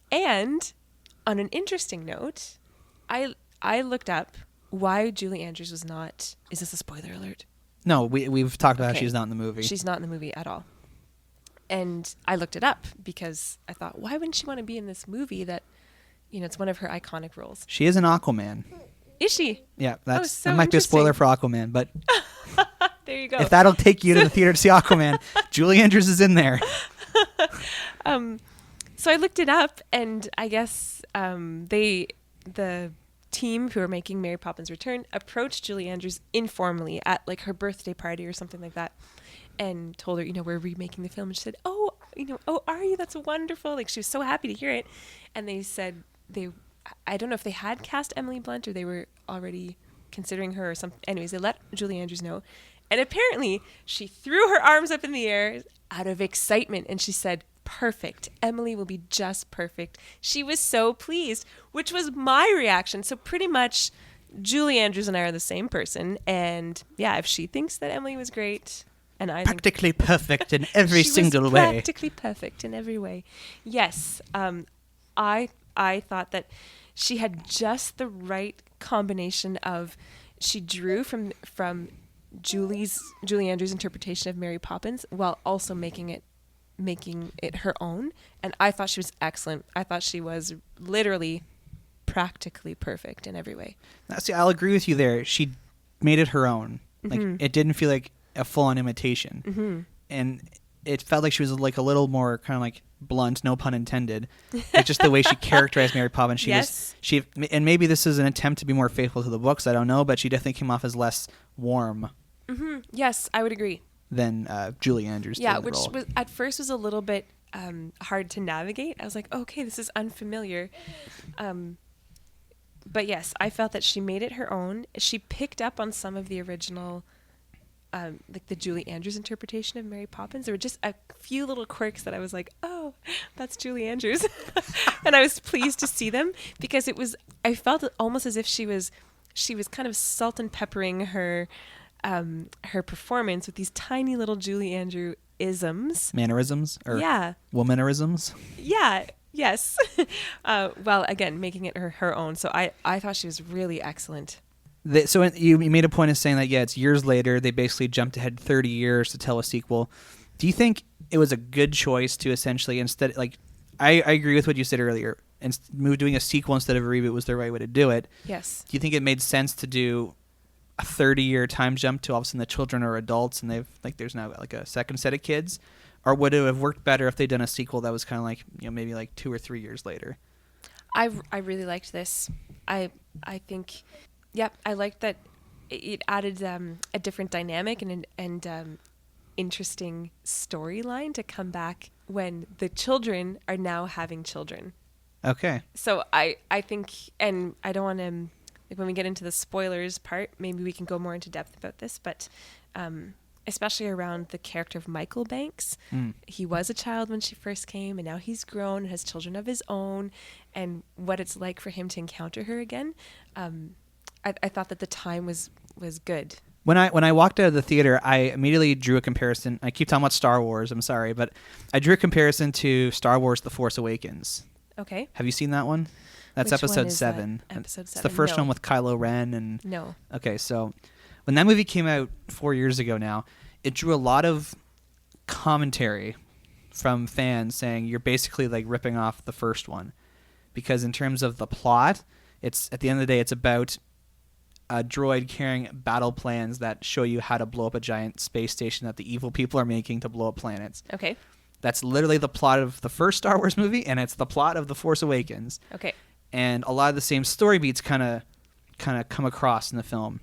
And on an interesting note, I looked up why Julie Andrews was not. Is this a spoiler alert? No, we've talked about how she's not in the movie. She's not in the movie at all. And I looked it up because I thought, why wouldn't she want to be in this movie that, it's one of her iconic roles? She is an Aquaman. Is she? Yeah, that might be a spoiler for Aquaman, but there you go. If that'll take you to the theater to see Aquaman, Julie Andrews is in there. So I looked it up, and I guess the team who are making Mary Poppins Return approached Julie Andrews informally at like her birthday party or something like that, and told her, we're remaking the film. And she said, oh, are you? That's wonderful. Like, she was so happy to hear it. And they said I don't know if they had cast Emily Blunt or they were already considering her or something. Anyways, they let Julie Andrews know. And apparently she threw her arms up in the air out of excitement. And she said, perfect. Emily will be just perfect. She was so pleased, which was my reaction. So pretty much Julie Andrews and I are the same person. And yeah, if she thinks that Emily was great, and I practically perfect in every single way. Practically perfect in every way. Yes. I thought that she had just the right combination of, she drew from Julie Andrews' interpretation of Mary Poppins while also making it her own. And I thought she was excellent. I thought she was literally practically perfect in every way. Now, see, I'll agree with you there. She made it her own. Like, it didn't feel like a full-on imitation. And it felt like she was like a little more kind of like blunt, no pun intended. Like, just the way she characterized Mary Poppins. And maybe this is an attempt to be more faithful to the books, I don't know, but she definitely came off as less warm. Yes, I would agree. Than Julie Andrews did. Yeah, which was at first was a little bit hard to navigate. I was like, okay, this is unfamiliar. But yes, I felt that she made it her own. She picked up on some of the original, like the Julie Andrews interpretation of Mary Poppins. There were just a few little quirks that I was like, oh, that's Julie Andrews. And I was pleased to see them, because I felt almost as if she was kind of salt and peppering her performance with these tiny little Julie Andrew isms. Mannerisms? Or yeah. Womanerisms? Yeah. Yes. Well, again, making it her own. So I thought she was really excellent. So you made a point of saying that, yeah, it's years later. They basically jumped ahead 30 years to tell a sequel. Do you think it was a good choice to essentially instead, like, I agree with what you said earlier, and doing a sequel instead of a reboot was the right way to do it. Yes. Do you think it made sense to do a 30-year time jump to all of a sudden the children are adults and there's now like a second set of kids? Or would it have worked better if they'd done a sequel that was kind of like, maybe like 2 or 3 years later? I really liked this. I think, yep, I liked that it added a different dynamic and interesting storyline to come back when the children are now having children. Okay. So I think, and I don't want to, like, when we get into the spoilers part, maybe we can go more into depth about this, but especially around the character of Michael Banks. He was a child when she first came, and now he's grown and has children of his own, and what it's like for him to encounter her again. I thought that the time was good. When I walked out of the theater, I immediately drew a comparison. I keep talking about Star Wars. I'm sorry, but I drew a comparison to Star Wars: The Force Awakens. Okay. Have you seen that one? That's Which one episode is 7. that? Episode It's the 7? first No. one with Kylo Ren and. No. Okay, so when that movie came out 4 years ago now, it drew a lot of commentary from fans saying you're basically like ripping off the first one, because in terms of the plot, it's at the end of the day it's about a droid carrying battle plans that show you how to blow up a giant space station that the evil people are making to blow up planets. Okay. That's literally the plot of the first Star Wars movie, and it's the plot of The Force Awakens. Okay. And a lot of the same story beats kind of come across in the film.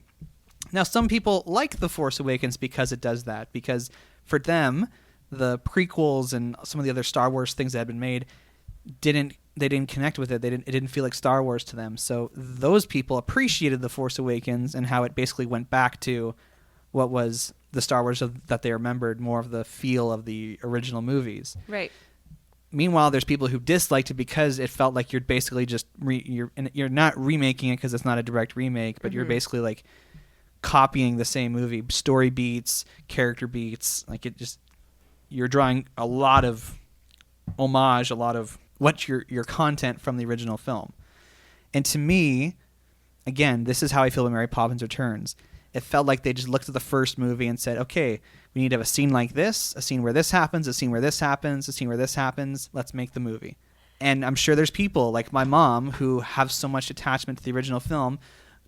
Now, some people like The Force Awakens because it does that, because for them, the prequels and some of the other Star Wars things that had been made didn't connect with it. It didn't feel like Star Wars to them. So those people appreciated The Force Awakens and how it basically went back to what was the Star Wars that they remembered, more of the feel of the original movies. Right. Meanwhile, there's people who disliked it because it felt like you're basically just you're not remaking it because it's not a direct remake, but you're basically like copying the same movie, story beats, character beats. Like you're drawing a lot of homage, a lot of what's your content from the original film. And to me, again, this is how I feel about Mary Poppins Returns. It felt like they just looked at the first movie and said, okay, we need to have a scene like this, a scene where this happens, a scene where this happens, a scene where this happens. Let's make the movie. And I'm sure there's people like my mom who have so much attachment to the original film,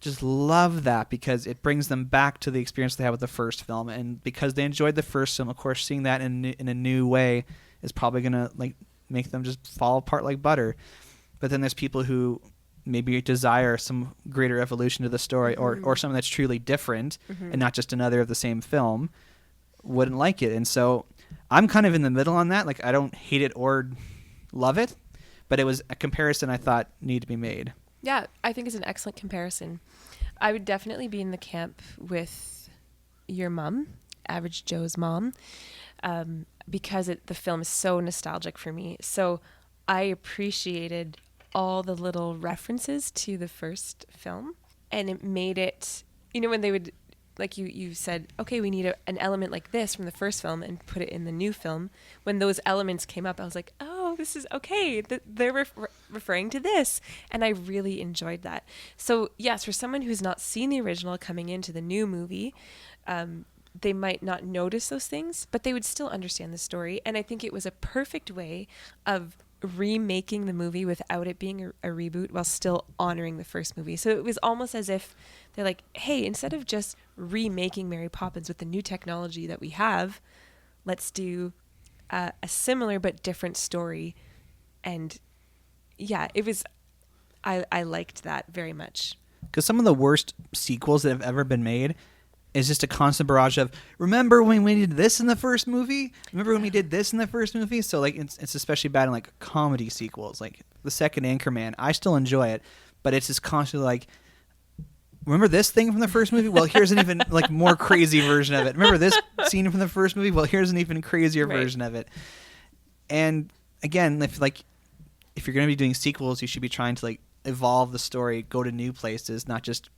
just love that because it brings them back to the experience they had with the first film. And because they enjoyed the first film, of course, seeing that in a new way is probably going to like make them just fall apart like butter. But then there's people who maybe desire some greater evolution to the story or something that's truly different and not just another of the same film, wouldn't like it. And so I'm kind of in the middle on that. Like, I don't hate it or love it, but it was a comparison I thought needed to be made. Yeah, I think it's an excellent comparison. I would definitely be in the camp with your mom, Average Joe's mom, because the film is so nostalgic for me. So I appreciated all the little references to the first film, and it made it, when they would, like you said, okay, we need an element like this from the first film and put it in the new film. When those elements came up, I was like, oh, this is okay. They're referring to this. And I really enjoyed that. So yes, for someone who's not seen the original coming into the new movie, they might not notice those things, but they would still understand the story. And I think it was a perfect way of remaking the movie without it being a reboot while still honoring the first movie. So it was almost as if they're like, hey, instead of just remaking Mary Poppins with the new technology that we have, let's do a similar but different story. And yeah, it was, I liked that very much. Because some of the worst sequels that have ever been made is just a constant barrage of, remember when we did this in the first movie? Remember when we did this in the first movie? So like it's especially bad in like comedy sequels, like the second Anchorman. I still enjoy it, but it's just constantly like, remember this thing from the first movie? Well, here's an even like more crazy version of it. Remember this scene from the first movie? Well, here's an even crazier version of it. And again, if you're going to be doing sequels, you should be trying to like evolve the story, go to new places, not just.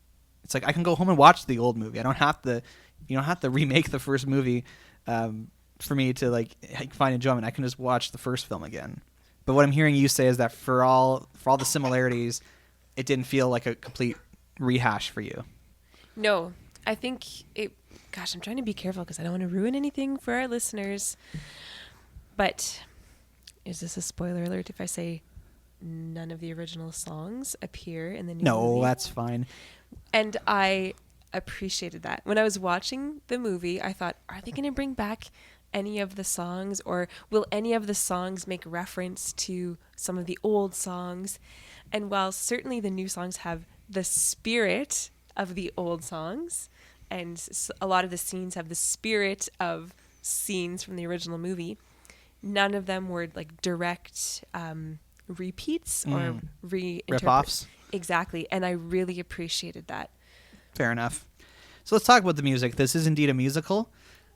It's like I can go home and watch the old movie. I don't have to, you don't have to remake the first movie for me to like find enjoyment. I can just watch the first film again. But what I'm hearing you say is that for all the similarities, it didn't feel like a complete rehash for you. No, I think it. Gosh, I'm trying to be careful because I don't want to ruin anything for our listeners. But is this a spoiler alert if I say none of the original songs appear in the new movie? No, that's fine. And I appreciated that. When I was watching the movie, I thought, are they going to bring back any of the songs, or will any of the songs make reference to some of the old songs? And while certainly the new songs have the spirit of the old songs, and a lot of the scenes have the spirit of scenes from the original movie, none of them were like direct repeats or rip-offs. Exactly, and I really appreciated that. Fair enough. So let's talk about the music. This is indeed a musical.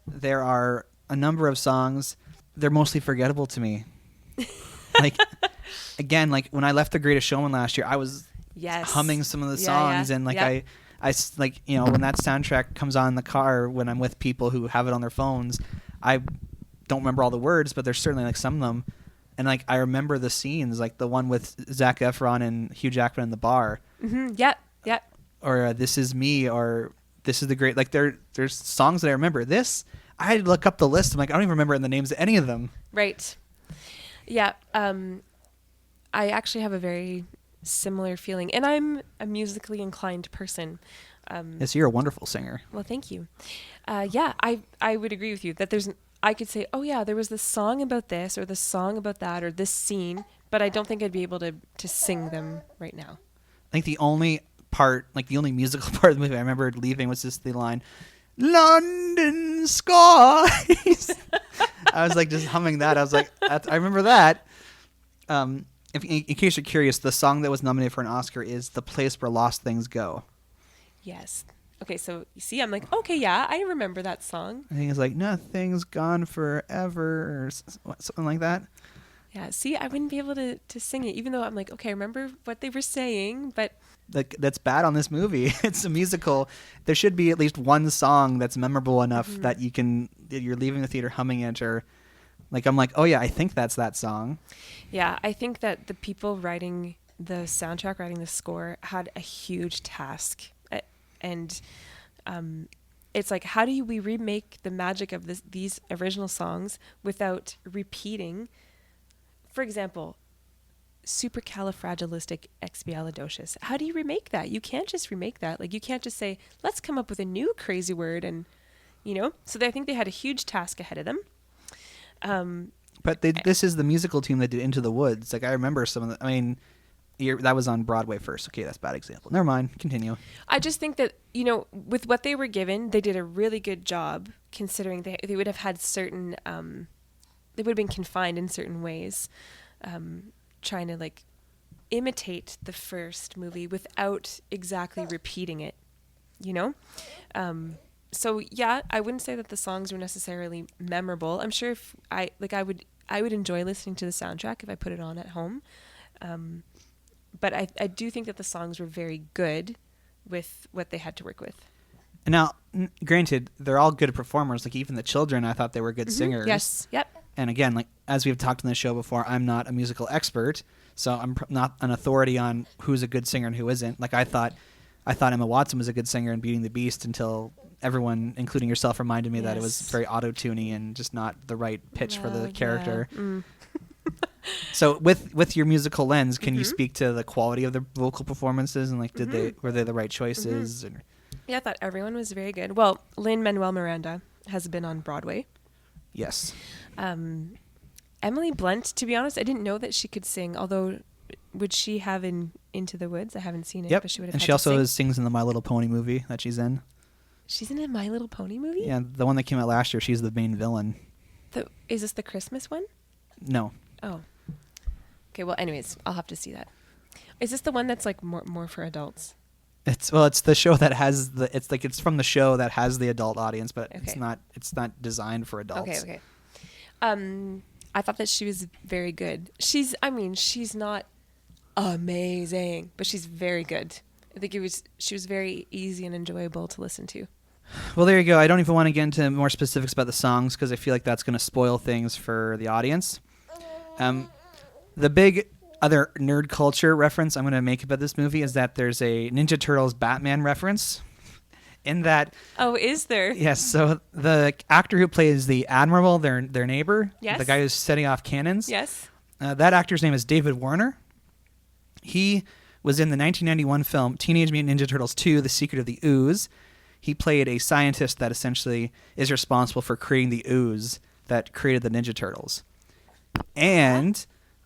There are a number of songs. They're mostly forgettable to me. Like, again, like when I left The Greatest Showman last year, I was humming some of the songs, and like I like, you know, when that soundtrack comes on in the car when I'm with people who have it on their phones, I don't remember all the words, but there's certainly like some of them, and like I remember the scenes, like the one with Zac Efron and Hugh Jackman in the bar. Yep. Or This Is Me, or This Is the Great. Like there's songs that I remember. This, I had to look up the list. I'm like, I don't even remember the names of any of them. Right. Yeah. I actually have a very similar feeling, and I'm a musically inclined person. Yes, you're a wonderful singer. Well, thank you. Yeah, I would agree with you that I could say, oh yeah, there was this song about this or this song about that or this scene, but I don't think I'd be able to sing them right now. I think the only part, like the only musical part of the movie I remember leaving was just the line, London skies. I was like just humming that. I was like, I remember that. If, in case you're curious, the song that was nominated for an Oscar is The Place Where Lost Things Go. Yes. Okay, so you see, I'm like, okay, yeah, I remember that song. I think it's like, nothing's gone forever, or something like that. Yeah, see, I wouldn't be able to sing it, even though I'm like, okay, I remember what they were saying, but... Like, that's bad on this movie. It's a musical. There should be at least one song that's memorable enough that you're leaving the theater humming it, or... Like, I'm like, oh yeah, I think that's that song. Yeah, I think that the people writing the soundtrack, writing the score, had a huge task. And it's like, how do we remake the magic of these original songs without repeating? For example, supercalifragilisticexpialidocious. How do you remake that? You can't just remake that. Like, you can't just say, let's come up with a new crazy word, and, you know? So I think they had a huge task ahead of them. But this is the musical team that did Into the Woods. Like, I remember some of the... I mean... that was on Broadway first. Okay, that's a bad example. Never mind. Continue. I just think that, you know, with what they were given, they did a really good job, considering they would have had certain, they would have been confined in certain ways, trying to like imitate the first movie without exactly repeating it, you know? So yeah, I wouldn't say that the songs were necessarily memorable. I'm sure if I would enjoy listening to the soundtrack if I put it on at home. But I do think that the songs were very good with what they had to work with. Now, granted, they're all good performers. Like, even the children, I thought they were good singers. Yes, yep. And again, like, as we've talked on the show before, I'm not a musical expert, so I'm not an authority on who's a good singer and who isn't. Like, I thought Emma Watson was a good singer in Beauty and the Beast until everyone, including yourself, reminded me that it was very auto-tuney and just not the right pitch for the character. Yeah. So with your musical lens, can you speak to the quality of the vocal performances, and like were they the right choices? Or? Yeah, I thought everyone was very good. Well, Lin-Manuel Miranda has been on Broadway. Yes. Emily Blunt, to be honest, I didn't know that she could sing, although would she have in Into the Woods? I haven't seen it, but she would have and had she also to sings in the My Little Pony movie that she's in. She's in a My Little Pony movie? Yeah, the one that came out last year. She's the main villain. Is this the Christmas one? No. Oh. Okay, well, anyways, I'll have to see that. Is this the one that's like more for adults? It's the show that has it's from the show that has the adult audience, but it's not designed for adults. Okay. I thought that she was very good. She's not amazing, but she's very good. I think she was very easy and enjoyable to listen to. Well, there you go. I don't even want to get into more specifics about the songs because I feel like that's going to spoil things for the audience. The big other nerd culture reference I'm going to make about this movie is that there's a Ninja Turtles Batman reference. In that... Oh, is there? Yes. So the actor who plays the Admiral, their neighbor, yes, the guy who's setting off cannons, yes, that actor's name is David Warner. He was in the 1991 film Teenage Mutant Ninja Turtles 2, The Secret of the Ooze. He played a scientist that essentially is responsible for creating the ooze that created the Ninja Turtles. And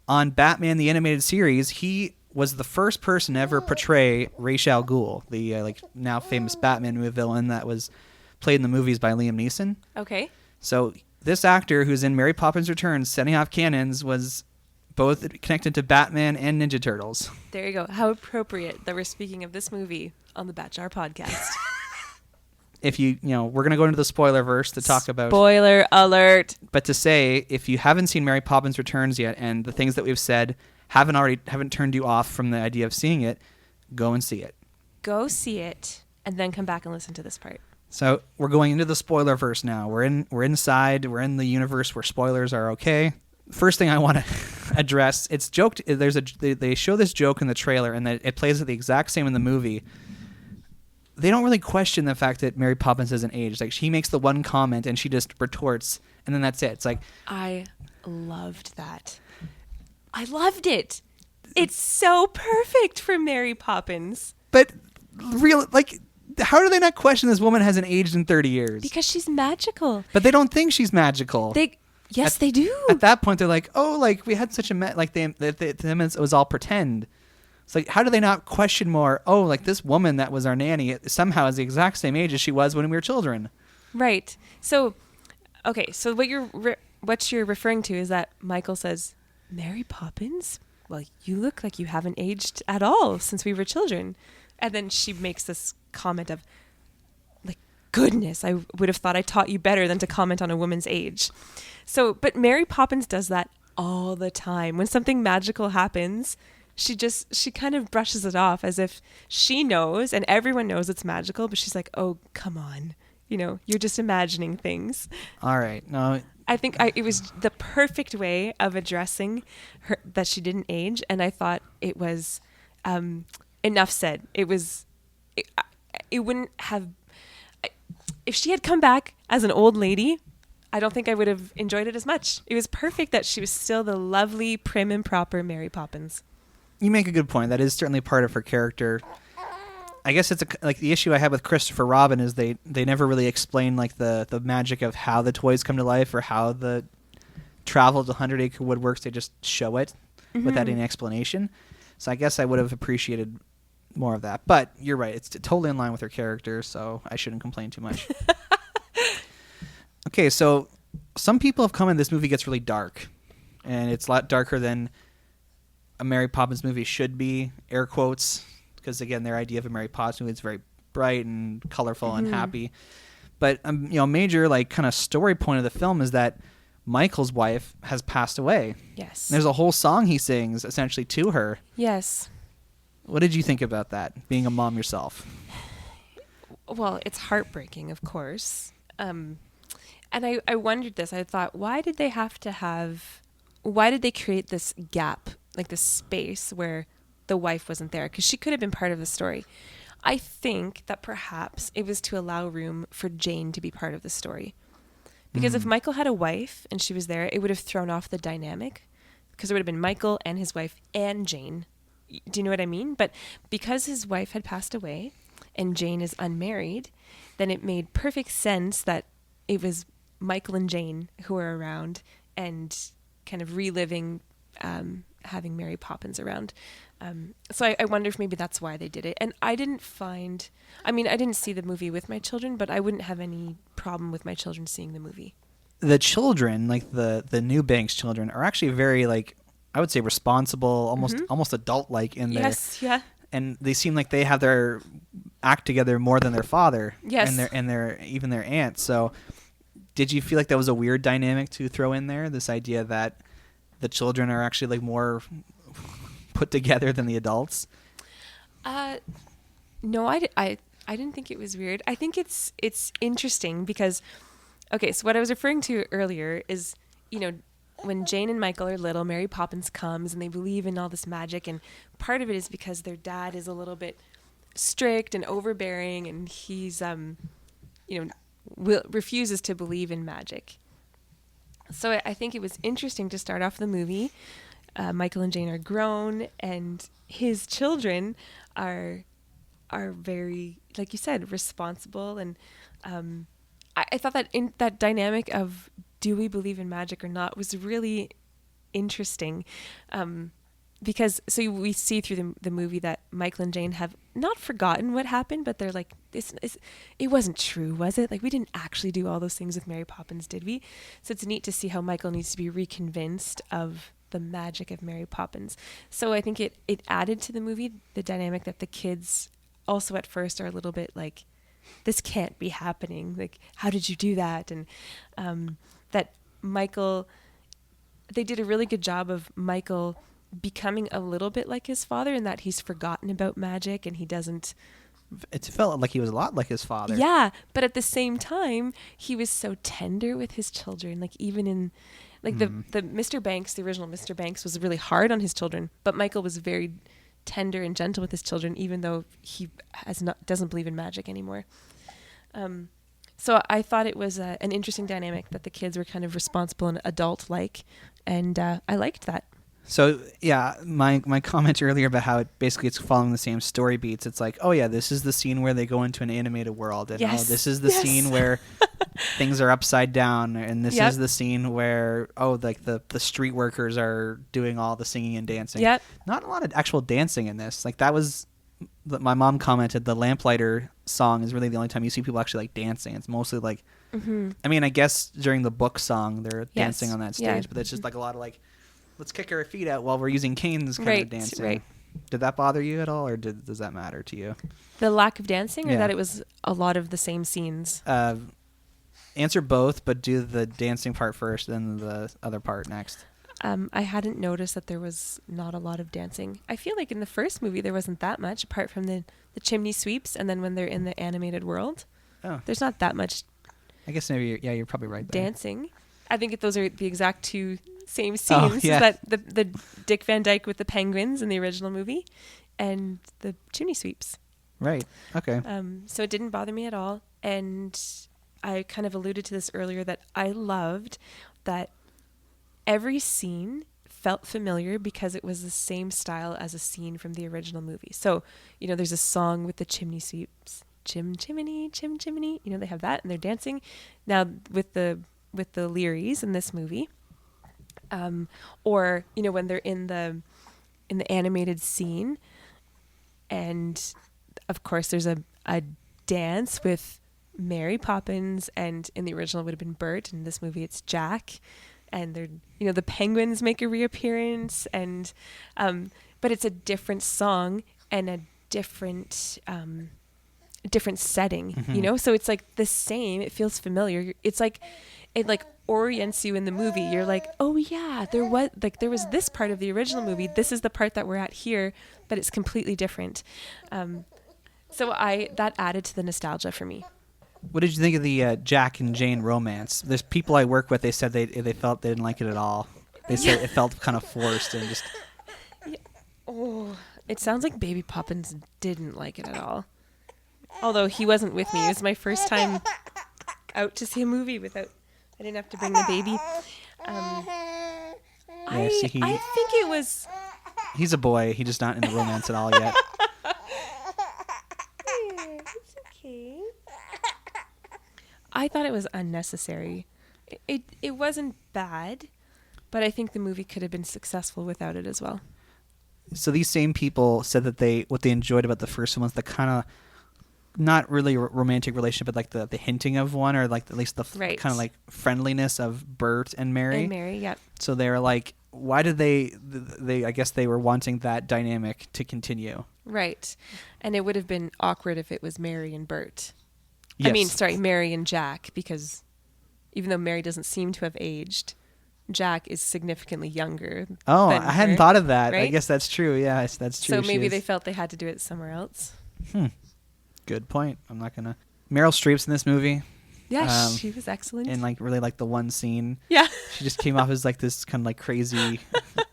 on Batman the Animated Series, he was the first person to ever portray Ra's al Ghul, the now famous Batman movie villain that was played in the movies by Liam Neeson. Okay. So this actor who's in Mary Poppins Returns setting off cannons was both connected to Batman and Ninja Turtles. There you go. How appropriate that we're speaking of this movie on the Batch Hour podcast. If we're going to go into the spoiler verse to talk about... Spoiler alert. But to say, if you haven't seen Mary Poppins Returns yet, and the things that we've said haven't turned you off from the idea of seeing it, go and see it. Go see it, and then come back and listen to this part. So we're going into the spoiler verse now. We're inside. We're in the universe where spoilers are okay. First thing I want to address, it's joked. They show this joke in the trailer, and it plays the exact same in the movie. They don't really question the fact that Mary Poppins isn't aged. Like, she makes the one comment and she just retorts, and then that's it. It's like, I loved that. I loved it. It's so perfect for Mary Poppins. But how do they not question this woman hasn't aged in 30 years? Because she's magical. But they don't think she's magical. Yes, they do. At that point, they're like, oh, like we had such a it was all pretend. It's like, how do they not question more? Oh, like this woman that was our nanny somehow is the exact same age as she was when we were children. Right. So, okay. So what you're referring to is that Michael says, Mary Poppins? Well, you look like you haven't aged at all since we were children. And then she makes this comment of, like, goodness, I would have thought I taught you better than to comment on a woman's age. So, but Mary Poppins does that all the time. When something magical happens, she kind of brushes it off as if she knows and everyone knows it's magical, but she's like, oh, come on. You're just imagining things. All right. No, I think it was the perfect way of addressing her, that she didn't age. And I thought it was enough said. It wouldn't have, if she had come back as an old lady, I don't think I would have enjoyed it as much. It was perfect that she was still the lovely, prim and proper Mary Poppins. You make a good point. That is certainly part of her character. I guess it's like the issue I had with Christopher Robin is they never really explain like the magic of how the toys come to life or how the travel to 100 Acre Wood works. They just show it without any explanation. So I guess I would have appreciated more of that. But you're right. It's totally in line with her character, so I shouldn't complain too much. Okay, so some people have commented this movie gets really dark. And it's a lot darker than a Mary Poppins movie should be, air quotes. Because, again, their idea of a Mary Poppins movie is very bright and colorful and happy. But, major, kind of story point of the film is that Michael's wife has passed away. Yes. And there's a whole song he sings, essentially, to her. Yes. What did you think about that, being a mom yourself? Well, it's heartbreaking, of course. And I wondered this. I thought, why did they create this gap, like this space where the wife wasn't there? Because she could have been part of the story. I think that perhaps it was to allow room for Jane to be part of the story. Because if Michael had a wife and she was there, it would have thrown off the dynamic. Because it would have been Michael and his wife and Jane. Do you know what I mean? But because his wife had passed away and Jane is unmarried, then it made perfect sense that it was Michael and Jane who were around and kind of reliving having Mary Poppins around. So I wonder if maybe that's why they did it. And I didn't see the movie with my children, but I wouldn't have any problem with my children seeing the movie. The children, like the Newbanks children, are actually very, I would say responsible, almost adult-like in there. Yes, yeah. And they seem like they have their act together more than their father. Yes. And even their aunt. So did you feel like that was a weird dynamic to throw in there? This idea that the children are actually more put together than the adults? No, I didn't think it was weird. I think it's interesting because, okay, so what I was referring to earlier is, when Jane and Michael are little, Mary Poppins comes and they believe in all this magic, and part of it is because their dad is a little bit strict and overbearing, and he's refuses to believe in magic. So I think it was interesting to start off the movie. Michael and Jane are grown, and his children are very, like you said, responsible. And I thought that in that dynamic of do we believe in magic or not was really interesting. Because we see through the movie that Michael and Jane have not forgotten what happened, but they're like, it wasn't true, was it? Like, we didn't actually do all those things with Mary Poppins, did we? So it's neat to see how Michael needs to be reconvinced of the magic of Mary Poppins. So I think it added to the movie the dynamic that the kids also at first are a little bit like, this can't be happening. Like, how did you do that? And that Michael, they did a really good job of Michael becoming a little bit like his father in that he's forgotten about magic and he doesn't. It felt like he was a lot like his father. Yeah, but at the same time, he was so tender with his children. Like even in, like the Mr. Banks, the original Mr. Banks was really hard on his children, but Michael was very tender and gentle with his children, even though he doesn't believe in magic anymore. So I thought it was an interesting dynamic that the kids were kind of responsible and adult-like, and I liked that. So yeah, my comment earlier about how it's following the same story beats. It's like, oh yeah, this is the scene where they go into an animated world, and this is the scene where things are upside down, and this is the scene where like the street workers are doing all the singing and dancing. Yep. Not a lot of actual dancing in this. Like that was, my mom commented, the Lamplighter song is really the only time you see people actually like dancing. It's mostly like, I mean, I guess during the book song they're dancing on that stage, but it's just like a lot of like, let's kick our feet out while we're using canes kind of dancing. Right. Did that bother you at all, or does that matter to you? The lack of dancing, or that it was a lot of the same scenes? Answer both, but do the dancing part first, then the other part next. I hadn't noticed that there was not a lot of dancing. I feel like in the first movie there wasn't that much, apart from the chimney sweeps, and then when they're in the animated world, there's not that much. I guess maybe you're probably right there. Dancing. I think those are the exact two same scenes. Is that the Dick Van Dyke with the penguins in the original movie, and the chimney sweeps. Right. Okay. So it didn't bother me at all, and I kind of alluded to this earlier that I loved that every scene felt familiar because it was the same style as a scene from the original movie. So, there's a song with the chimney sweeps, chim chimney, chim chimney. They have that and they're dancing. Now with the Learys in this movie, or when they're in the animated scene, and of course there's a dance with Mary Poppins, and in the original it would have been Bert, in this movie it's Jack, and they're the penguins make a reappearance, and but it's a different song and a different setting, so it's like the same, it feels familiar, it's like it like orients you in the movie. You're like, oh yeah, there was this part of the original movie, this is the part that we're at here, but it's completely different. So that added to the nostalgia for me. What did you think of the Jack and Jane romance? There's people I work with, they said they felt they didn't like it at all. They said it felt kind of forced and just... Oh, it sounds like Baby Poppins didn't like it at all. Although he wasn't with me. It was my first time out to see a movie without... I didn't have to bring the baby. I think it was... He's a boy. He's just not in the romance at all yet. It's okay. I thought it was unnecessary. It wasn't bad, but I think the movie could have been successful without it as well. So these same people said that what they enjoyed about the first one was the kind of not really romantic relationship, but like the hinting of one, or like at least the kind of like friendliness of Bert and Mary. And Mary, yep. So they were like, why did they I guess they were wanting that dynamic to continue. Right. And it would have been awkward if it was Mary and Bert. Yes. Mary and Jack, because even though Mary doesn't seem to have aged, Jack is significantly younger. Oh, I hadn't thought of that. Right? I guess that's true. Yeah, that's true. So maybe they felt they had to do it somewhere else. Good point. I'm not going to... Meryl Streep's in this movie. Yeah, she was excellent. And like really like the one scene. Yeah. She just came off as like this kind of like crazy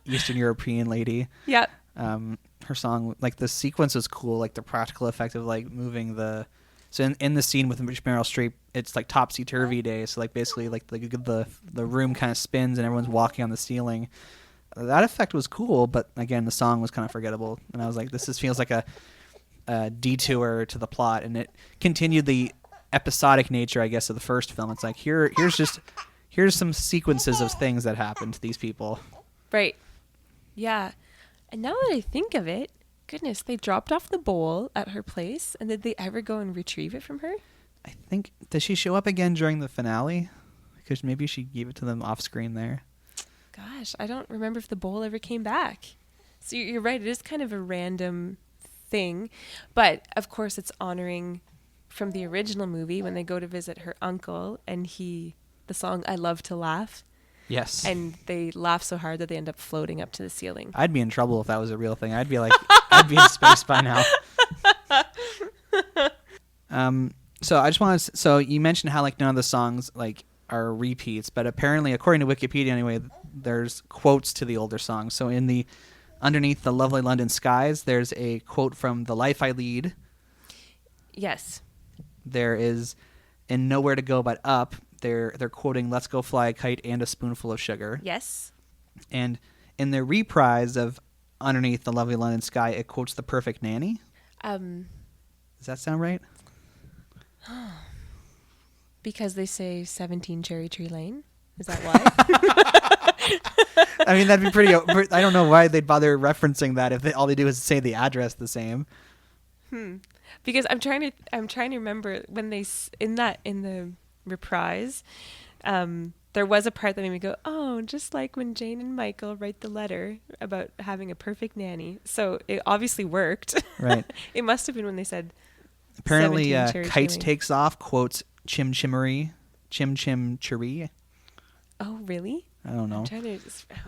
Eastern European lady. Yeah. Her song, like the sequence was cool, like the practical effect of like moving the... So in the scene with Meryl Streep, it's like topsy-turvy day. So like basically like the room kind of spins and everyone's walking on the ceiling. That effect was cool, but again, the song was kind of forgettable. And I was like, this feels like a detour to the plot. And it continued the episodic nature, I guess, of the first film. It's like, here's some sequences of things that happened to these people. Right. Yeah. And now that I think of it, goodness, they dropped off the bowl at her place, and did they ever go and retrieve it from her? I think, does she show up again during the finale? Because maybe she gave it to them off screen there. God, gosh, I don't remember if the bowl ever came back. So you're right. It is kind of a random thing. But, of course, it's honoring from the original movie when they go to visit her uncle and the song I Love to Laugh. Yes. And they laugh so hard that they end up floating up to the ceiling. I'd be in trouble if that was a real thing. I'd be like, I'd be in space by now. So I just want to. So you mentioned how like none of the songs like are repeats, but apparently, according to Wikipedia, anyway, there's quotes to the older songs. So in the Underneath the Lovely London Skies, there's a quote from The Life I Lead. Yes. There is in Nowhere to Go But Up. They're quoting Let's Go Fly a Kite and A Spoonful of Sugar. Yes. And in the reprise of Underneath the Lovely London Sky, it quotes The Perfect Nanny. Does that sound right? Because they say 17 Cherry Tree Lane? Is that why? I mean, that'd be pretty... I don't know why they'd bother referencing that if all they do is say the address the same. Because I'm trying to remember when they in the reprise, there was a part that made me go, oh, just like when Jane and Michael write the letter about having a perfect nanny. So it obviously worked. Right. It must have been when they said. Apparently, Kites Takes Off quotes Chim Chimmery, Chim Chim Cheree. Oh, really? I don't know. I'm trying to.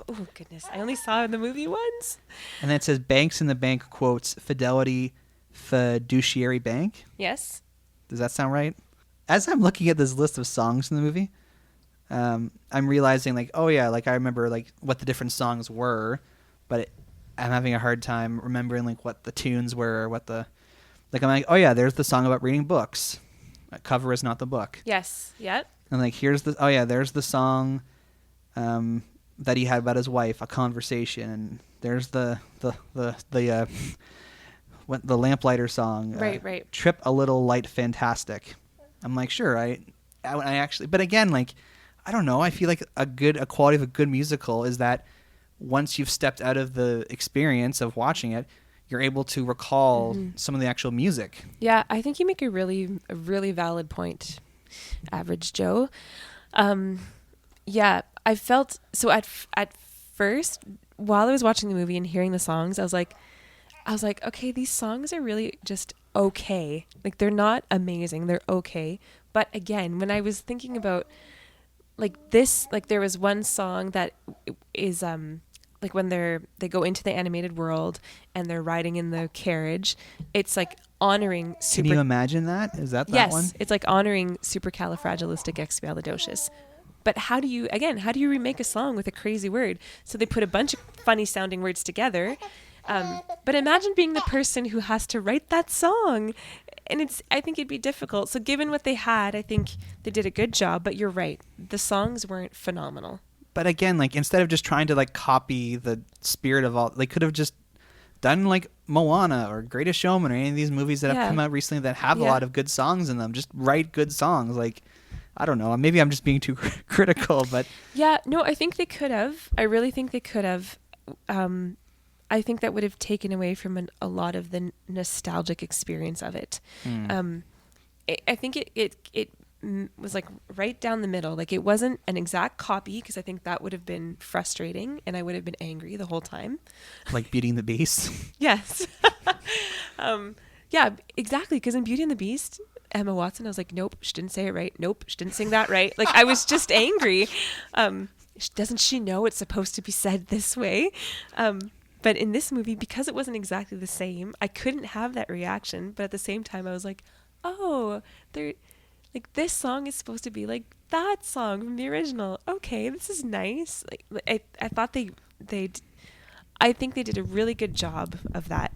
Oh goodness! I only saw the movie once. And then it says Banks in the Bank quotes Fidelity Fiduciary Bank. Yes. Does that sound right? As I'm looking at this list of songs in the movie, I'm realizing like, oh yeah, like I remember like what the different songs were, but I'm having a hard time remembering like what the tunes were or what the. Like, I'm like, oh, yeah, there's the song about reading books. Cover is not the book. Yes. Yep. And, like, there's the song that he had about his wife, A Conversation. And there's the Lamplighter song. Right. Trip a Little Light Fantastic. I'm like, sure, I actually... But, again, like, I don't know. I feel like a quality of a good musical is that once you've stepped out of the experience of watching it, you're able to recall some of the actual music. Yeah, I think you make a really valid point, Average Joe. Yeah, I felt so at first while I was watching the movie and hearing the songs, I was like, okay, these songs are really just okay. Like they're not amazing, they're okay. But again, when I was thinking about like this, like there was one song that is like when they go into the animated world and they're riding in the carriage, it's like honoring Can you imagine that? Is that one? Yes, it's like honoring supercalifragilisticexpialidocious. But how do you remake a song with a crazy word? So they put a bunch of funny sounding words together. But imagine being the person who has to write that song. And I think it'd be difficult. So given what they had, I think they did a good job. But you're right. The songs weren't phenomenal. But again, like instead of just trying to like copy the spirit of all, they could have just done like Moana or Greatest Showman or any of these movies that have come out recently that have a lot of good songs in them. Just write good songs. Like, I don't know. Maybe I'm just being too critical, but yeah, no, I think they could have. I really think they could have. I think that would have taken away from a lot of the nostalgic experience of it. I think it was like right down the middle. Like it wasn't an exact copy because I think that would have been frustrating and I would have been angry the whole time. Like Beauty and the Beast? Yes. Yeah, exactly. Because in Beauty and the Beast, Emma Watson, I was like, nope, she didn't say it right. Nope, she didn't sing that right. Like I was just angry. Doesn't she know it's supposed to be said this way? But in this movie, because it wasn't exactly the same, I couldn't have that reaction. But at the same time, I was like, oh, they're like this song is supposed to be like that song from the original. Okay, this is nice. Like I thought I think they did a really good job of that.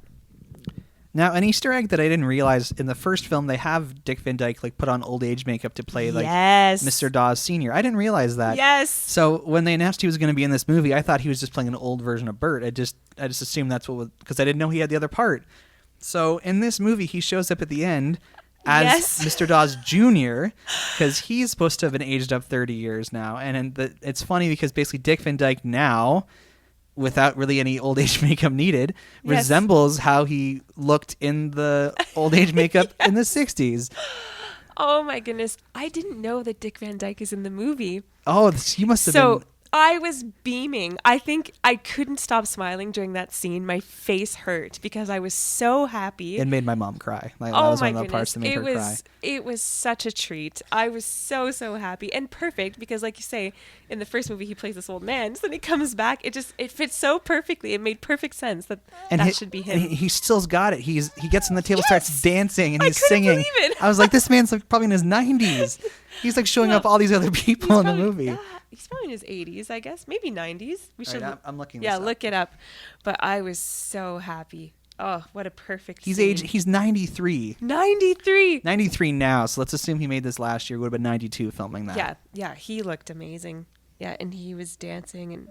Now, an Easter egg that I didn't realize in the first film, they have Dick Van Dyke like put on old age makeup to play like Mr. Dawes Sr. I didn't realize that. Yes. So when they announced he was going to be in this movie, I thought he was just playing an old version of Bert. I just assumed that's what, because I didn't know he had the other part. So in this movie, he shows up at the end as Mr. Dawes Jr. because he's supposed to have been aged up 30 years now. And it's funny because basically Dick Van Dyke now, without really any old age makeup needed, resembles how he looked in the old age makeup in the 60s. Oh my goodness. I didn't know that Dick Van Dyke is in the movie. Oh, you must have been I was beaming. I think I couldn't stop smiling during that scene. My face hurt because I was so happy. It made my mom cry. Like, Oh that was my one of the goodness. parts that made her cry. It was such a treat. I was so happy and perfect because, like you say, in the first movie he plays this old man. So then he comes back. It fits so perfectly. It made perfect sense that should be him. And he still's got it. He gets on the table, starts dancing, and he's couldn't singing. believe it. I was like, this man's like probably in his 90s. He's like showing up all these other people in the movie. Yeah, he's probably in his 80s, I guess. Maybe 90s. We should. Right, I'm looking. Yeah, this up. look it up. But I was so happy. Oh, what a perfect He's scene. He's 93. 93. 93 now. So let's assume he made this last year. Would have been 92 filming that. Yeah, he looked amazing. Yeah, and he was dancing, and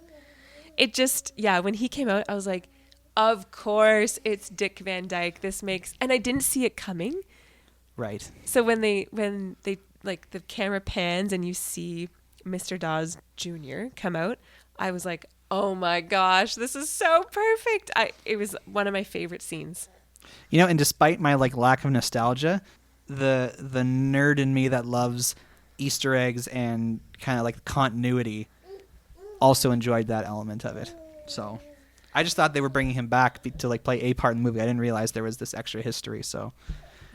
it just, when he came out, I was like, of course it's Dick Van Dyke. This makes, and I didn't see it coming. Right. So when they like the camera pans and you see Mr. Dawes Jr. come out, I was like, oh my gosh, this is so perfect. It was one of my favorite scenes. You know, and despite my like lack of nostalgia, the nerd in me that loves Easter eggs and kind of like continuity also enjoyed that element of it. So I just thought they were bringing him back to like play a part in the movie. I didn't realize there was this extra history. So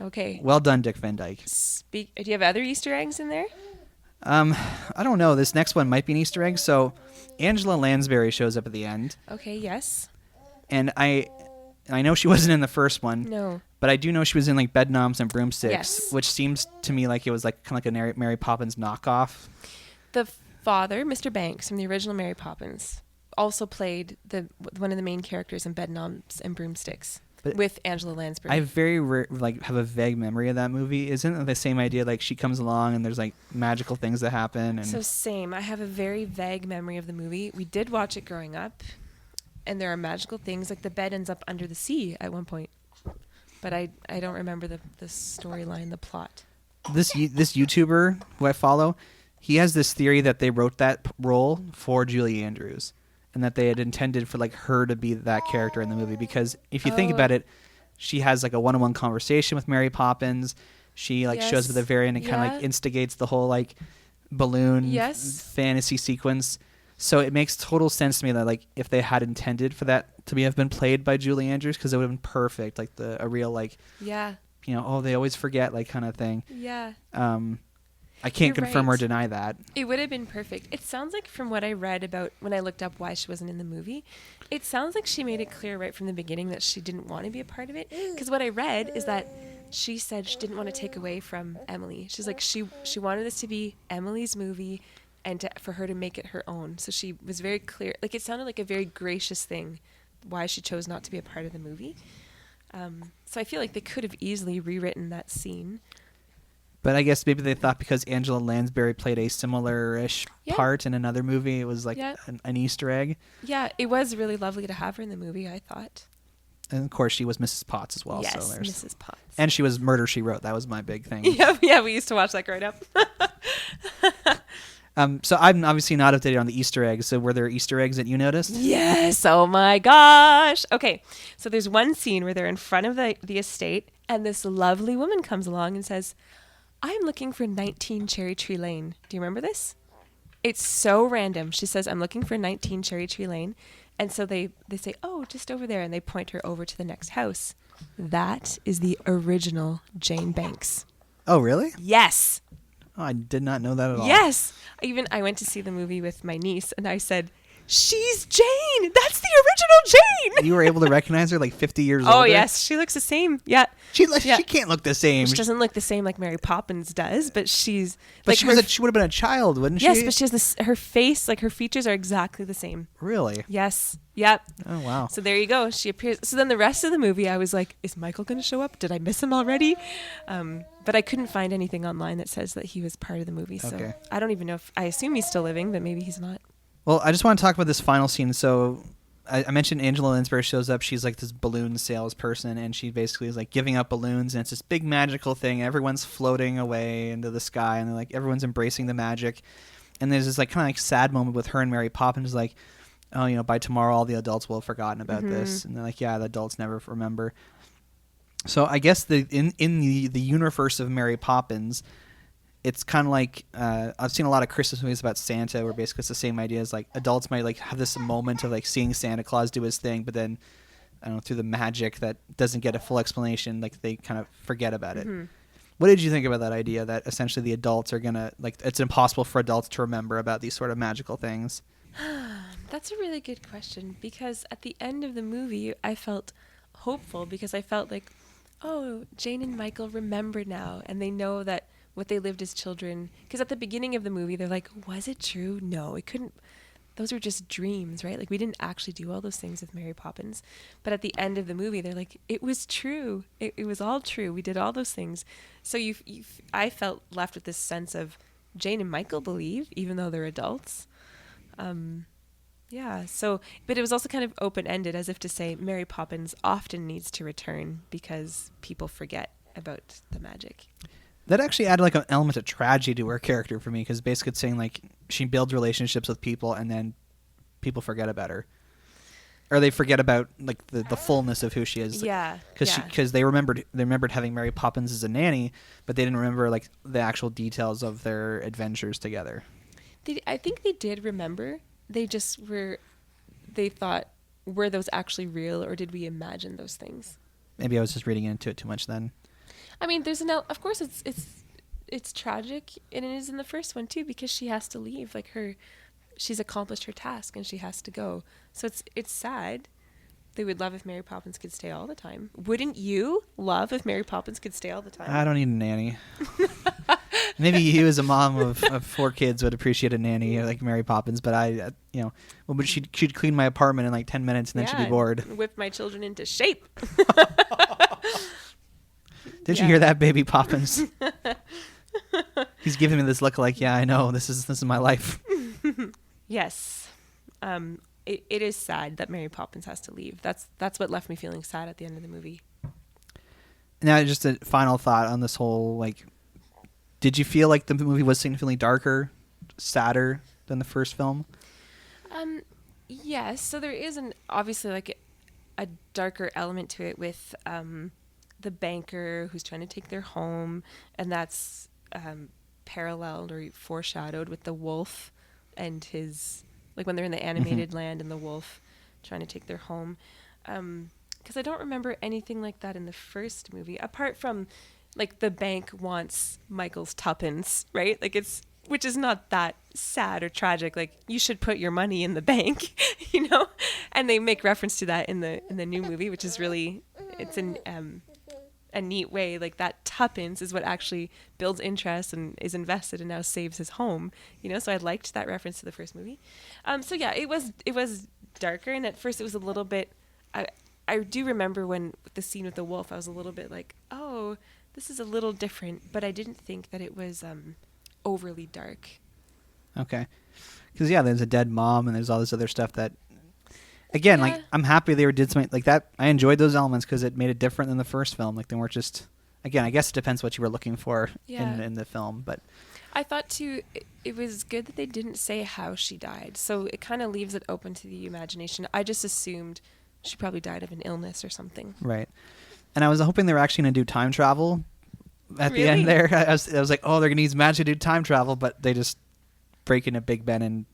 okay, well done, Dick Van Dyke. Do you have other Easter eggs in there? I don't know. This next one might be an Easter egg. So Angela Lansbury shows up at the end. Okay, yes. And I know she wasn't in the first one. No. But I do know she was in like Bedknobs and Broomsticks, Yes. which seems to me like it was like kind of like a Mary Poppins knockoff. The father, Mr. Banks, from the original Mary Poppins, also played one of the main characters in Bedknobs and Broomsticks with Angela Lansbury. I have a vague memory of that movie. Isn't it the same idea? Like she comes along and there's like magical things that happen. And So same. I have a very vague memory of the movie. We did watch it growing up, and there are magical things. Like the bed ends up under the sea at one point. But I don't remember the storyline, the plot. This YouTuber who I follow, he has this theory that they wrote that role for Julie Andrews, and that they had intended for like her to be that character in the movie. Because if you think about it, she has like a one-on-one conversation with Mary Poppins. She like shows up at the very end and kind of like instigates the whole like balloon fantasy sequence. So it makes total sense to me that like if they had intended for that to have been played by Julie Andrews, because it would have been perfect, like a real like they always forget like kind of thing. I can't confirm or deny that. It would have been perfect. It sounds like from what I read about when I looked up why she wasn't in the movie, it sounds like she made it clear right from the beginning that she didn't want to be a part of it. Because what I read is that she said she didn't want to take away from Emily. She's like she wanted this to be Emily's movie, and for her to make it her own. So she was very clear. Like it sounded like a very gracious thing why she chose not to be a part of the movie. So I feel like they could have easily rewritten that scene. But I guess maybe they thought because Angela Lansbury played a similar-ish part in another movie, it was like an Easter egg. Yeah, it was really lovely to have her in the movie, I thought. And of course, she was Mrs. Potts as well. Yes, so Mrs. Potts. And she was Murder, She Wrote. That was my big thing. Yeah, we used to watch that growing up. So I'm obviously not updated on the Easter eggs. So were there Easter eggs that you noticed? Yes. Oh my gosh. Okay. So there's one scene where they're in front of the estate, and this lovely woman comes along and says, "I'm looking for 19 Cherry Tree Lane." Do you remember this? It's so random. She says, "I'm looking for 19 Cherry Tree Lane." And so they say, "Oh, just over there." And they point her over to the next house. That is the original Jane Banks. Oh, really? Yes. Oh, I did not know that at all. Yes. I went to see the movie with my niece, and I said, "She's Jane. That's the original Jane." You were able to recognize her like 50 years older? Oh, yes. She looks the same. Yeah. She can't look the same. She doesn't look the same like Mary Poppins does, but she's... But she would have been a child, wouldn't she? Yes, but she has her face, like her features are exactly the same. Really? Yes. Yep. Oh, wow. So there you go. She appears... So then the rest of the movie, I was like, is Michael going to show up? Did I miss him already? But I couldn't find anything online that says that he was part of the movie. So okay. I don't even know if... I assume he's still living, but maybe he's not. Well, I just want to talk about this final scene. So I mentioned Angela Lansbury shows up. She's like this balloon salesperson, and she basically is like giving out balloons, and it's this big magical thing. Everyone's floating away into the sky, and like everyone's embracing the magic. And there's this like kind of like sad moment with her and Mary Poppins, like, oh, by tomorrow all the adults will have forgotten about this, and they're like, yeah, the adults never remember. So I guess in the universe of Mary Poppins, it's kind of like I've seen a lot of Christmas movies about Santa where basically it's the same idea as like adults might like have this moment of like seeing Santa Claus do his thing, but then I don't know, through the magic that doesn't get a full explanation, like they kind of forget about it. What did you think about that idea that essentially the adults are gonna like it's impossible for adults to remember about these sort of magical things? That's a really good question, because at the end of the movie I felt hopeful, because I felt like, oh, Jane and Michael remember now, and they know that what they lived as children, because at the beginning of the movie they're like, was it true? No, it couldn't. Those were just dreams, right? Like we didn't actually do all those things with Mary Poppins. But at the end of the movie they're like, it was true. It was all true. We did all those things. So I felt left with this sense of Jane and Michael believe, even though they're adults. Yeah, so, but it was also kind of open-ended, as if to say Mary Poppins often needs to return because people forget about the magic. That actually added like an element of tragedy to her character for me, because basically it's saying like she builds relationships with people and then people forget about her, or they forget about like the fullness of who she is. Yeah, because they remembered having Mary Poppins as a nanny, but they didn't remember like the actual details of their adventures together. I think they did remember. They just they thought, were those actually real, or did we imagine those things? Maybe I was just reading into it too much then. I mean, of course it's tragic, and it is in the first one too, because she has to leave. Like she's accomplished her task and she has to go. So it's sad. They would love if Mary Poppins could stay all the time. Wouldn't you love if Mary Poppins could stay all the time? I don't need a nanny. Maybe you as a mom of 4 kids would appreciate a nanny like Mary Poppins, but but she'd clean my apartment in like 10 minutes and then she'd be bored. Whip my children into shape. Did you hear that, baby Poppins? He's giving me this look like, yeah, I know, this is my life. Yes. It is sad that Mary Poppins has to leave. That's what left me feeling sad at the end of the movie. Now, just a final thought on this whole, like, did you feel like the movie was significantly darker, sadder than the first film? Yes. So there is obviously like a darker element to it with the banker who's trying to take their home, and that's paralleled or foreshadowed with the wolf and his, like when they're in the animated land and the wolf trying to take their home. Because I don't remember anything like that in the first movie, apart from like the bank wants Michael's tuppence, right? Like which is not that sad or tragic. Like, you should put your money in the bank, And they make reference to that in the new movie, which is really, it's a neat way. Like, that tuppence is what actually builds interest and is invested and now saves his home. So I liked that reference to the first movie. So yeah, it was darker, and at first it was a little bit. I do remember when the scene with the wolf, I was a little bit like, oh, this is a little different, but I didn't think that it was overly dark. Okay. Because, there's a dead mom and there's all this other stuff that, again, like, I'm happy they did something like that. I enjoyed those elements because it made it different than the first film. Like, they weren't just, again, I guess it depends what you were looking for in the film. But I thought, too, it was good that they didn't say how she died. So it kind of leaves it open to the imagination. I just assumed she probably died of an illness or something. Right. And I was hoping they were actually going to do time travel at the end there. I was like, oh, they're going to use magic to do time travel, but they just break into Big Ben and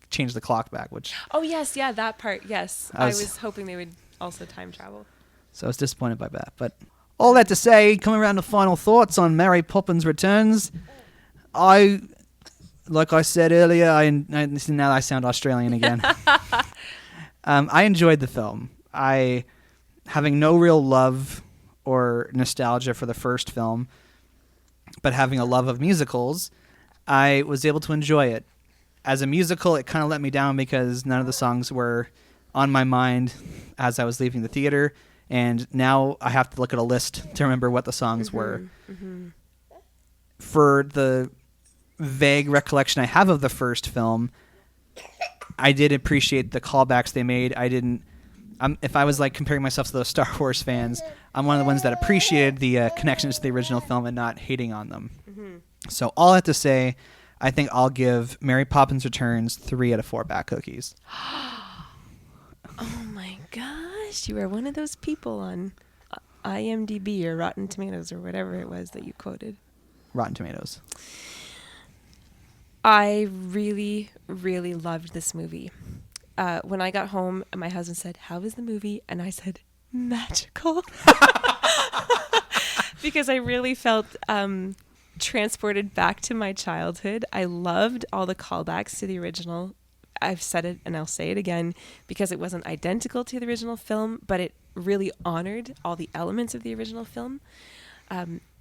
change the clock back, which... Oh, yes, yeah, that part, yes. I was hoping they would also time travel. So I was disappointed by that. But all that to say, coming around to final thoughts on Mary Poppins Returns, like I said earlier, now I sound Australian again. I enjoyed the film. Having no real love or nostalgia for the first film, but having a love of musicals, I was able to enjoy it. As a musical, it kind of let me down because none of the songs were on my mind as I was leaving the theater, and now I have to look at a list to remember what the songs were. Mm-hmm. For the vague recollection I have of the first film, I did appreciate the callbacks they made. If I was like comparing myself to those Star Wars fans, I'm one of the ones that appreciated the connections to the original film and not hating on them. Mm-hmm. So all I have to say, I think I'll give Mary Poppins Returns 3 out of 4 back cookies. Oh my gosh, you are one of those people on IMDb or Rotten Tomatoes or whatever it was that you quoted. Rotten Tomatoes? I really, really loved this movie. When I got home, my husband said, "How was the movie?" And I said, "Magical." Because I really felt transported back to my childhood. I loved all the callbacks to the original. I've said it and I'll say it again, because it wasn't identical to the original film, but it really honored all the elements of the original film.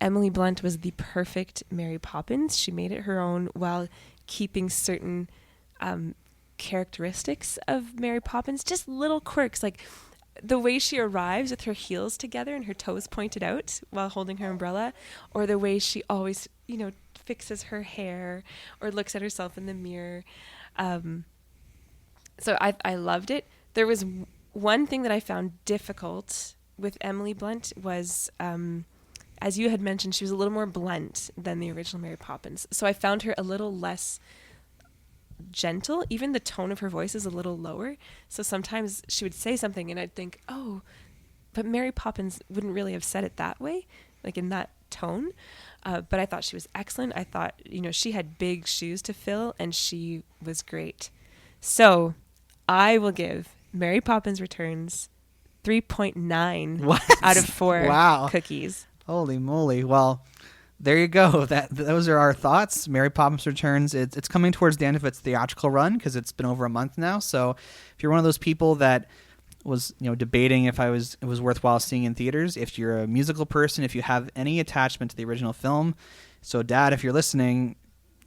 Emily Blunt was the perfect Mary Poppins. She made it her own while keeping certain characteristics of Mary Poppins, just little quirks, like the way she arrives with her heels together and her toes pointed out while holding her umbrella, or the way she always, fixes her hair or looks at herself in the mirror. So I loved it. There was one thing that I found difficult with Emily Blunt was, as you had mentioned, she was a little more blunt than the original Mary Poppins. So I found her a little less gentle. Even the tone of her voice is a little lower. So sometimes she would say something and I'd think, oh, but Mary Poppins wouldn't really have said it that way, like in that tone. But I thought she was excellent. I thought, she had big shoes to fill and she was great. So I will give Mary Poppins Returns 3.9 out of 4 cookies. Holy moly. Well, there you go. Those are our thoughts. Mary Poppins Returns. It's coming towards the end of its theatrical run because it's been over a month now. So if you're one of those people that was debating if it was worthwhile seeing in theaters, if you're a musical person, if you have any attachment to the original film, so Dad, if you're listening,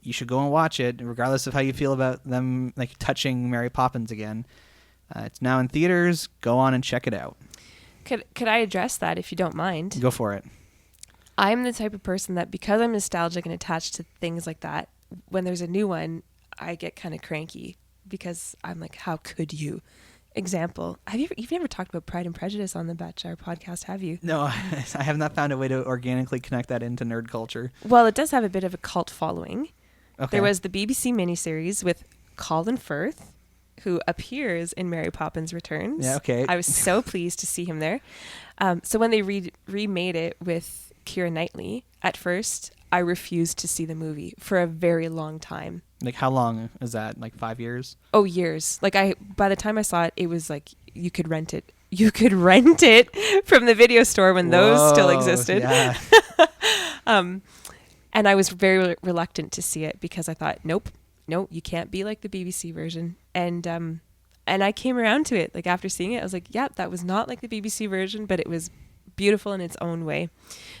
you should go and watch it, regardless of how you feel about them like touching Mary Poppins again. It's now in theaters. Go on and check it out. Could I address that if you don't mind? Go for it. I'm the type of person that, because I'm nostalgic and attached to things like that, when there's a new one, I get kind of cranky because I'm like, how could you? Example, you've never talked about Pride and Prejudice on the Batch Hour podcast, have you? No, I have not found a way to organically connect that into nerd culture. Well, it does have a bit of a cult following. Okay. There was the BBC miniseries with Colin Firth, who appears in Mary Poppins Returns. Yeah, okay. I was so pleased to see him there. So when they remade it with Keira Knightley, at first I refused to see the movie for a very long time. Like how long is that? Like 5 years? Oh, years. Like by the time I saw it, it was like you could rent it. You could rent it from the video store when those still existed. Yeah. And I was very reluctant to see it because I thought, nope, you can't be like the BBC version. And I came around to it. Like after seeing it, I was like, yeah, that was not like the BBC version, but it was beautiful in its own way.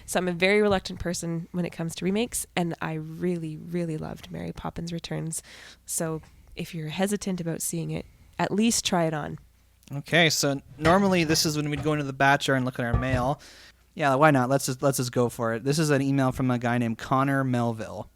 So I'm a very reluctant person when it comes to remakes, and I really, really loved Mary Poppins Returns. So if you're hesitant about seeing it, at least try it on. Okay, so normally this is when we'd go into the Batcher and look at our mail. Yeah, why not? Let's just go for it. This is an email from a guy named Connor Melville.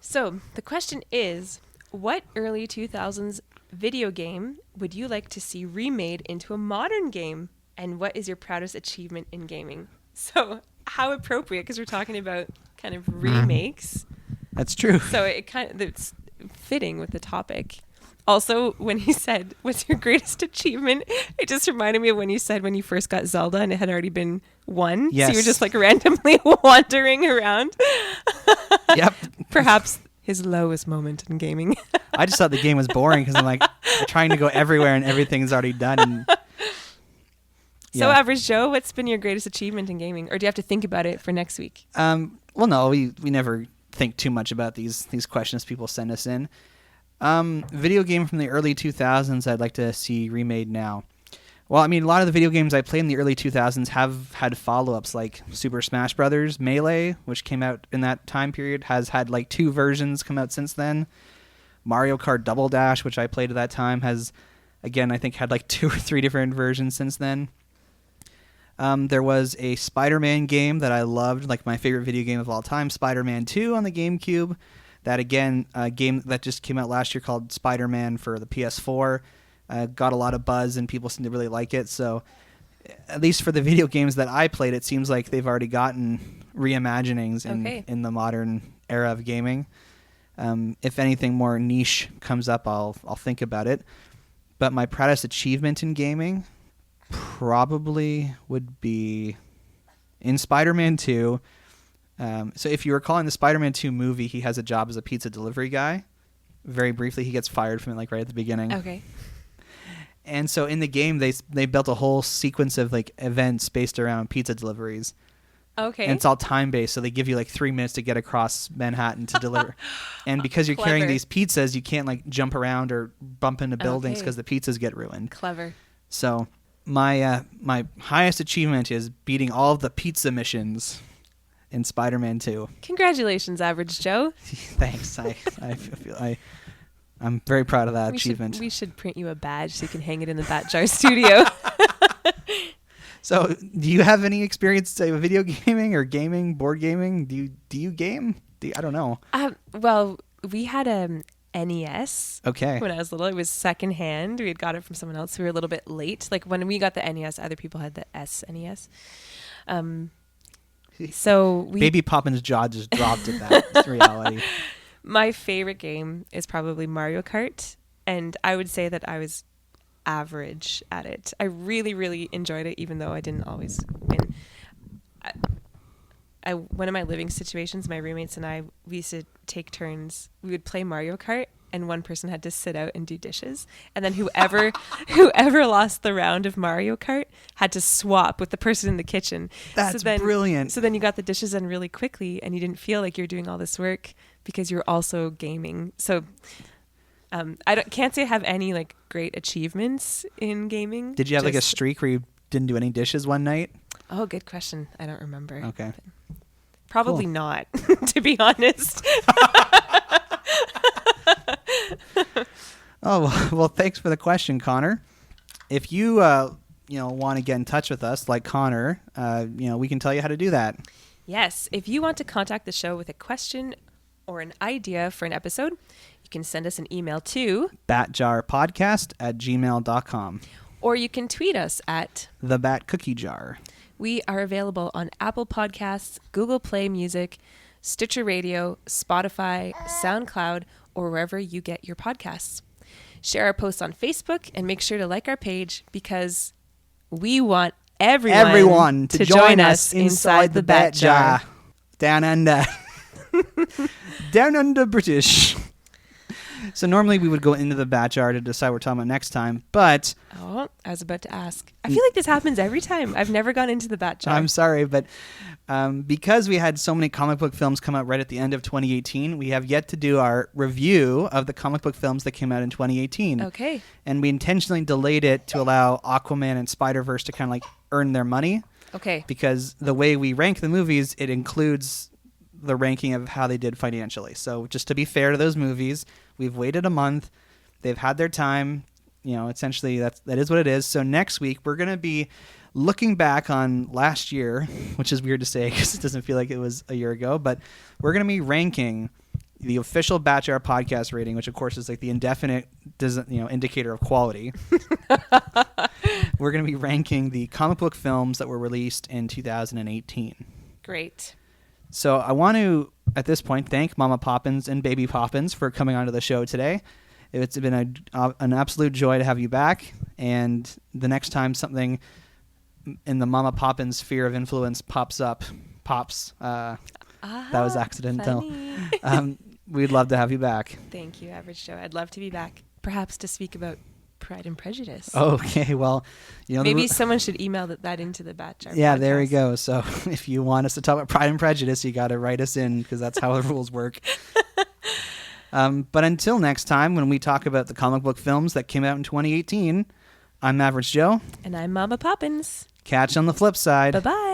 So the question is, what early 2000s video game would you like to see remade into a modern game? And what is your proudest achievement in gaming? So how appropriate, because we're talking about kind of remakes. That's true. So it's fitting with the topic. Also, when he said, what's your greatest achievement? It just reminded me of when you said when you first got Zelda and it had already been won. Yes. So you were just like randomly wandering around. Yep. Perhaps his lowest moment in gaming. I just thought the game was boring because I'm like trying to go everywhere and everything's already done. And So, Average Joe, what's been your greatest achievement in gaming? Or do you have to think about it for next week? Well, no, we never think too much about these questions people send us in. Video game from the early 2000s I'd like to see remade now. Well, I mean, a lot of the video games I played in the early 2000s have had follow-ups, like Super Smash Brothers Melee, which came out in that time period, has had like 2 versions come out since then. Mario Kart Double Dash, which I played at that time, has, again, I think had like 2 or 3 different versions since then. There was a Spider-Man game that I loved, like my favorite video game of all time, Spider-Man 2 on the GameCube. That, again, a game that just came out last year called Spider-Man for the PS4. Got a lot of buzz and people seem to really like it. So at least for the video games that I played, it seems like they've already gotten reimaginings in the modern era of gaming. If anything more niche comes up, I'll think about it. But my proudest achievement in gaming probably would be in Spider-Man 2. So if you recall in the Spider-Man 2 movie, he has a job as a pizza delivery guy. Very briefly, he gets fired from it like right at the beginning. Okay. And so in the game, they built a whole sequence of like events based around pizza deliveries. Okay. And it's all time-based, so they give you like 3 minutes to get across Manhattan to deliver. And because you're carrying these pizzas, you can't like jump around or bump into buildings because the pizzas get ruined. Clever. So my highest achievement is beating all of the pizza missions in Spider-Man 2. Congratulations, Average Joe. Thanks. I'm very proud of that achievement. We should print you a badge so you can hang it in the Batjar studio. So, do you have any experience with video gaming or gaming, board gaming? Do you game? I don't know. Well, we had a NES. Okay. When I was little, it was secondhand. We had got it from someone else. We were a little bit late. Like when we got the NES, other people had the SNES. So Baby Poppins' jaw just dropped at that. It's reality. My favorite game is probably Mario Kart, and I would say that I was average at it. I really, really enjoyed it, even though I didn't always win. One of my living situations, my roommates and I, we used to take turns. We would play Mario Kart, and one person had to sit out and do dishes, and then whoever lost the round of Mario Kart had to swap with the person in the kitchen. That's brilliant. So then you got the dishes done really quickly, and you didn't feel like you're doing all this work because you're also gaming. So can't say I have any like great achievements in gaming. Did you have like a streak where you didn't do any dishes one night? Oh, good question. I don't remember. Okay. Probably not, to be honest. Oh, well, thanks for the question, Connor. If you want to get in touch with us like Connor, we can tell you how to do that. Yes. If you want to contact the show with a question or an idea for an episode, you can send us an email to batjarpodcast@gmail.com. Or you can tweet us at The Bat Cookie Jar. We are available on Apple Podcasts, Google Play Music, Stitcher Radio, Spotify, SoundCloud, or wherever you get your podcasts. Share our posts on Facebook and make sure to like our page because we want everyone to join us inside the Bat Jar. Down under. Down under British. So normally we would go into the Bat Jar to decide what we're talking about next time, but... Oh, I was about to ask. I feel like this happens every time. I've never gone into the Bat Jar. I'm sorry, but because we had so many comic book films come out right at the end of 2018, we have yet to do our review of the comic book films that came out in 2018. Okay. And we intentionally delayed it to allow Aquaman and Spider-Verse to kind of like earn their money. Okay. Because the way we rank the movies, it includes the ranking of how they did financially. So just to be fair to those movies, we've waited a month. They've had their time. Essentially that is what it is. So next week we're going to be looking back on last year, which is weird to say because it doesn't feel like it was a year ago, but we're going to be ranking the official Batjar podcast rating, which of course is like the indefinite indicator of quality. We're going to be ranking the comic book films that were released in 2018. Great. So I want to, at this point, thank Momma Poppins and Baby Poppins for coming onto the show today. It's been an absolute joy to have you back. And the next time something in the Momma Poppins sphere of influence pops, that was accidental. We'd love to have you back. Thank you, Average Joe. I'd love to be back, perhaps to speak about Pride and Prejudice. Okay, well, maybe someone should email that into the Batjar. Yeah, podcast. There we go. So if you want us to talk about Pride and Prejudice, you got to write us in because that's how the rules work. But until next time, when we talk about the comic book films that came out in 2018, I'm Average Joe. And I'm Momma Poppins. Catch you on the flip side. Bye-bye.